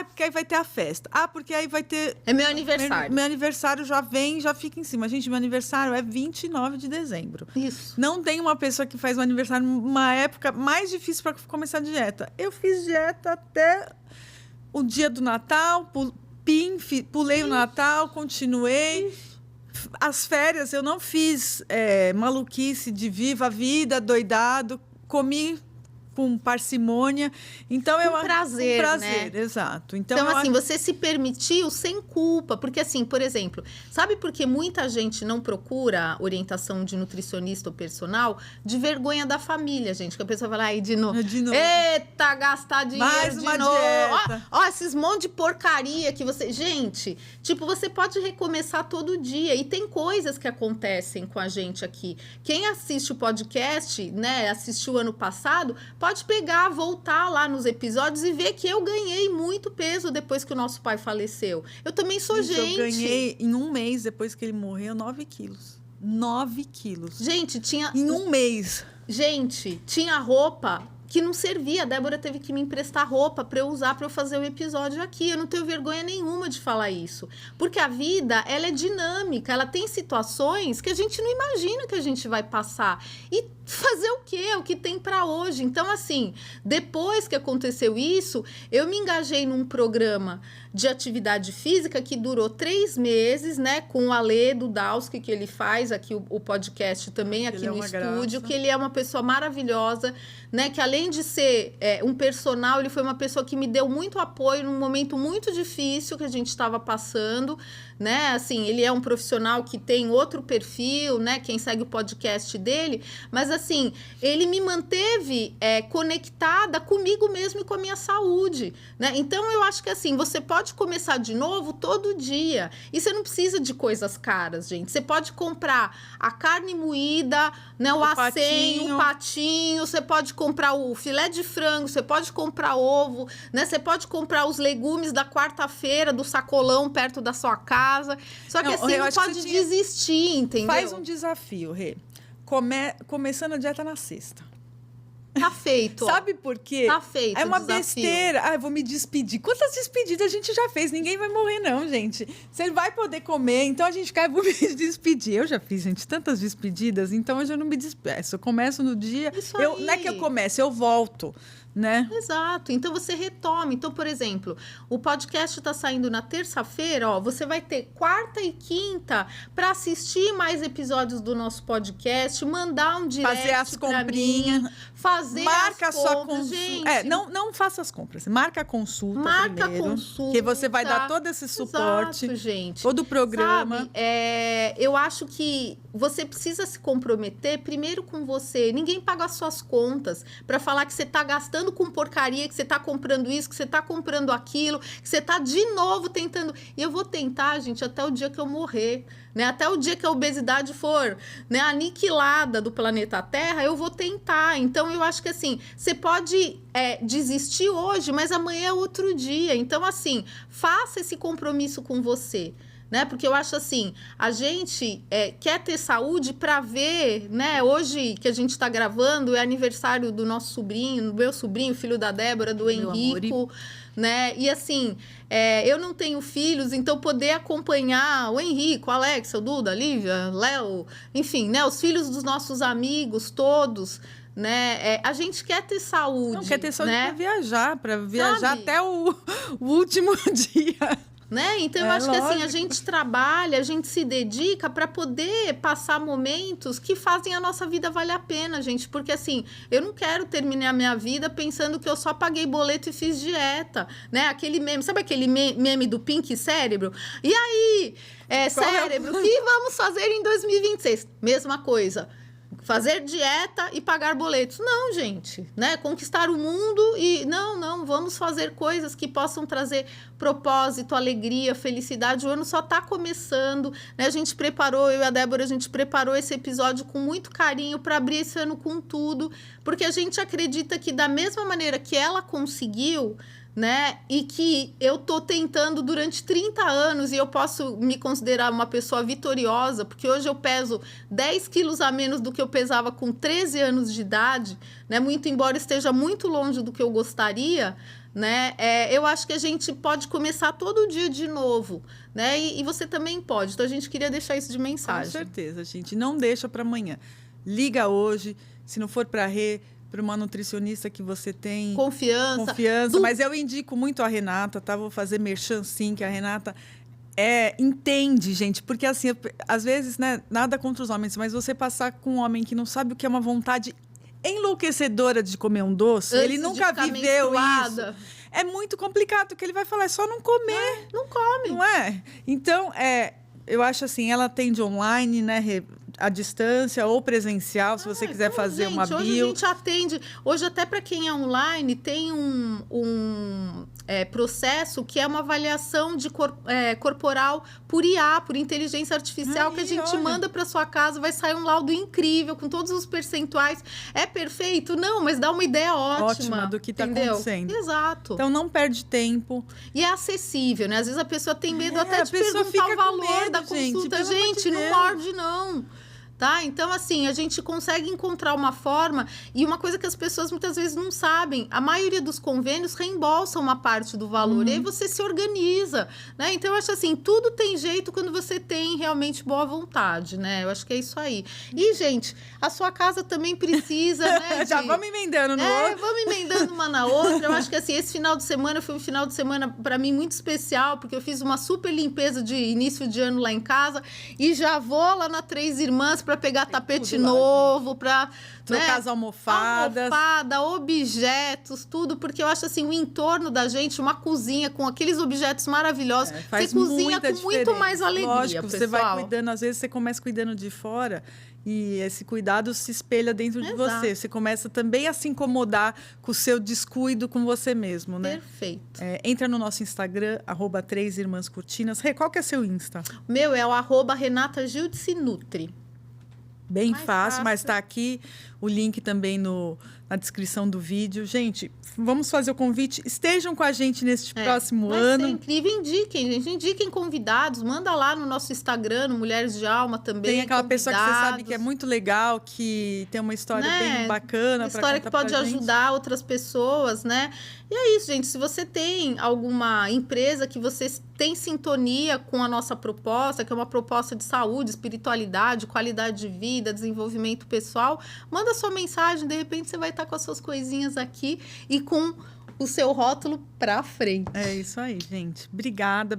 porque aí vai ter a festa. Porque aí vai ter... É meu aniversário. Meu aniversário já fica em cima. Gente, meu aniversário é 29 de dezembro. Isso. Não tem uma pessoa que faz um aniversário numa época mais difícil para começar a dieta. Eu fiz dieta até o dia do Natal, pulei o Natal, continuei. As férias eu não fiz maluquice de viva a vida, doidado. Comi com parcimônia. Então, com prazer, prazer, né? Exato. Então assim, você se permitiu sem culpa. Porque assim, por exemplo, sabe por que muita gente não procura orientação de nutricionista ou personal? De vergonha da família, gente. Que a pessoa fala, de novo. Eita, gastar dinheiro mais uma de novo. dieta. Ó, esses monte de porcaria que você... Gente, tipo, você pode recomeçar todo dia. E tem coisas que acontecem com a gente aqui. Quem assiste o podcast, né, assistiu ano passado, pode pegar, voltar lá nos episódios e ver que eu ganhei muito peso depois que o nosso pai faleceu. Eu também sou gente. Eu ganhei, em um mês, depois que ele morreu, 9 quilos. 9 quilos. Gente, tinha... Em um mês. Gente, tinha roupa que não servia. A Débora teve que me emprestar roupa para eu usar para eu fazer o episódio aqui. Eu não tenho vergonha nenhuma de falar isso. Porque a vida, ela é dinâmica. Ela tem situações que a gente não imagina que a gente vai passar. E fazer o quê? É o que tem para hoje. Então, assim, depois que aconteceu isso, eu me engajei num programa de atividade física que durou 3 meses, né? Com o Alê do Dauski, que ele faz aqui o podcast também aqui no estúdio, que ele é uma pessoa maravilhosa, né? Que além de ser um personal, ele foi uma pessoa que me deu muito apoio num momento muito difícil que a gente estava passando, né? Assim, ele é um profissional que tem outro perfil, né? Quem segue o podcast dele, mas assim, ele me manteve conectada comigo mesmo e com a minha saúde, né? Então, eu acho que assim, você pode começar de novo todo dia. E você não precisa de coisas caras, gente. Você pode comprar a carne moída, né? O acém, o patinho, você pode comprar o filé de frango, você pode comprar ovo, né? Você pode comprar os legumes da quarta-feira do sacolão perto da sua casa. Só que assim, não pode desistir, entendeu? Faz um desafio, Rê. Começando a dieta na sexta. Tá feito. Sabe por quê? Tá feito. É uma besteira. Vou me despedir. Quantas despedidas a gente já fez? Ninguém vai morrer, não, gente. Você vai poder comer, então a gente vou me despedir. Eu já fiz, gente, tantas despedidas, então eu já não me despeço. Eu começo no dia. Isso aí. Não é que eu comece, eu volto. Né? Exato. Então, você retoma. Então, por exemplo, o podcast está saindo na terça-feira, ó, você vai ter quarta e quinta para assistir mais episódios do nosso podcast, mandar um direct fazer as comprinhas, marca as compras. Sua consulta. Gente, não faça as compras. Marca a consulta marca primeiro. A consulta. Que você vai dar todo esse suporte. Exato, gente. Todo o programa. Sabe, eu acho que você precisa se comprometer primeiro com você. Ninguém paga as suas contas para falar que você está gastando com porcaria, que você tá comprando isso, que você tá comprando aquilo, que você tá de novo tentando. E eu vou tentar, gente, até o dia que eu morrer, né? Até o dia que a obesidade for, né, aniquilada do planeta Terra, eu vou tentar. Então, eu acho que assim, você pode desistir hoje, mas amanhã é outro dia. Então, assim, faça esse compromisso com você. Né? Porque eu acho assim, a gente quer ter saúde para ver, né? Hoje que a gente está gravando é aniversário do nosso sobrinho, do meu sobrinho, filho da Débora, do Henrico, né? E assim, eu não tenho filhos, então poder acompanhar o Henrico, a Alexa, o Duda, a Lívia, Léo, enfim, né? Os filhos dos nossos amigos todos, né? A gente quer ter saúde. Não, quer ter saúde, né? para viajar até o último dia. Né? Então, eu acho que assim, a gente trabalha, a gente se dedica para poder passar momentos que fazem a nossa vida valer a pena, gente. Porque assim, eu não quero terminar a minha vida pensando que eu só paguei boleto e fiz dieta, né? Aquele meme, sabe aquele meme do Pink Cérebro? E aí, cérebro, o que vamos fazer em 2026? Mesma coisa. Fazer dieta e pagar boletos. Não, gente, né? Conquistar o mundo e... Não, vamos fazer coisas que possam trazer propósito, alegria, felicidade. O ano só está começando, né? A gente preparou, eu e a Débora, a gente preparou esse episódio com muito carinho para abrir esse ano com tudo, porque a gente acredita que da mesma maneira que ela conseguiu, né? E que eu tô tentando durante 30 anos e eu posso me considerar uma pessoa vitoriosa, porque hoje eu peso 10 quilos a menos do que eu pesava com 13 anos de idade, né? Muito embora esteja muito longe do que eu gostaria, né? Eu acho que a gente pode começar todo dia de novo, né? E você também pode. Então, a gente queria deixar isso de mensagem. Com certeza, gente. Não deixa para amanhã. Liga hoje, se não for para para uma nutricionista que você tem confiança. Mas eu indico muito a Renata, tá? Vou fazer merchan sim, que a Renata entende, gente, porque assim, às vezes, né, nada contra os homens, mas você passar com um homem que não sabe o que é uma vontade enlouquecedora de comer um doce, Antes ele de nunca ficar viveu menstruada. isso. É muito complicado, porque ele vai falar, é só não comer. Não come. Não é? Então, eu acho assim, ela atende online, né? À distância ou presencial, se você quiser fazer uma bio. Hoje a gente atende. Hoje, até para quem é online, tem um processo que é uma avaliação corporal por IA, por inteligência artificial, que a gente manda para sua casa, vai sair um laudo incrível, com todos os percentuais. É perfeito? Não, mas dá uma ideia ótima do que está acontecendo. Exato. Então, não perde tempo. E é acessível, né? Às vezes a pessoa tem medo até de perguntar o valor da consulta. Gente, não morde, não. Tá? Então, assim, a gente consegue encontrar uma forma, e uma coisa que as pessoas muitas vezes não sabem, a maioria dos convênios reembolsam uma parte do valor, e aí você se organiza, né? Então, eu acho assim, tudo tem jeito quando você tem realmente boa vontade, né? Eu acho que é isso aí. E, gente, a sua casa também precisa, né? Já vamos emendando no outro. Vamos emendando uma na outra. Eu acho que, assim, esse final de semana foi um final de semana, para mim, muito especial, porque eu fiz uma super limpeza de início de ano lá em casa, e já vou lá na Três Irmãs para pegar tapete novo, para trocar as almofadas, objetos, tudo, porque eu acho assim, o entorno da gente, uma cozinha com aqueles objetos maravilhosos, você cozinha com muito mais alegria. Lógico, pessoal. Você vai cuidando, às vezes você começa cuidando de fora e esse cuidado se espelha dentro de você. Você começa também a se incomodar com o seu descuido com você mesmo, né? Perfeito. Entra no nosso Instagram, @3irmãscortinas. Qual que é seu Insta? O meu é o @RenataGildicinutri. Bem fácil, mas está aqui o link também na descrição do vídeo. Gente, vamos fazer o convite. Estejam com a gente neste próximo ano. Vai ser incrível. Indiquem, gente. Indiquem convidados. Manda lá no nosso Instagram, no Mulheres de Alma também. Tem aquela pessoa que você sabe que é muito legal, que tem uma história bem bacana. Uma história que pode ajudar outras pessoas, né? E é isso, gente. Se você tem alguma empresa que você tem sintonia com a nossa proposta, que é uma proposta de saúde, espiritualidade, qualidade de vida, desenvolvimento pessoal, manda sua mensagem. De repente, você vai estar com as suas coisinhas aqui e com o seu rótulo pra frente. É isso aí, gente. Obrigada,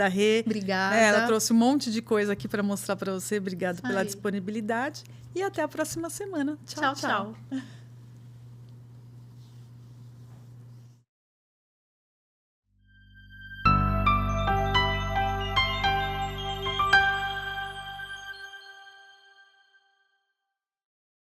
Rê. Obrigada. Ela trouxe um monte de coisa aqui para mostrar para você. Obrigada pela disponibilidade. E até a próxima semana. Tchau, tchau.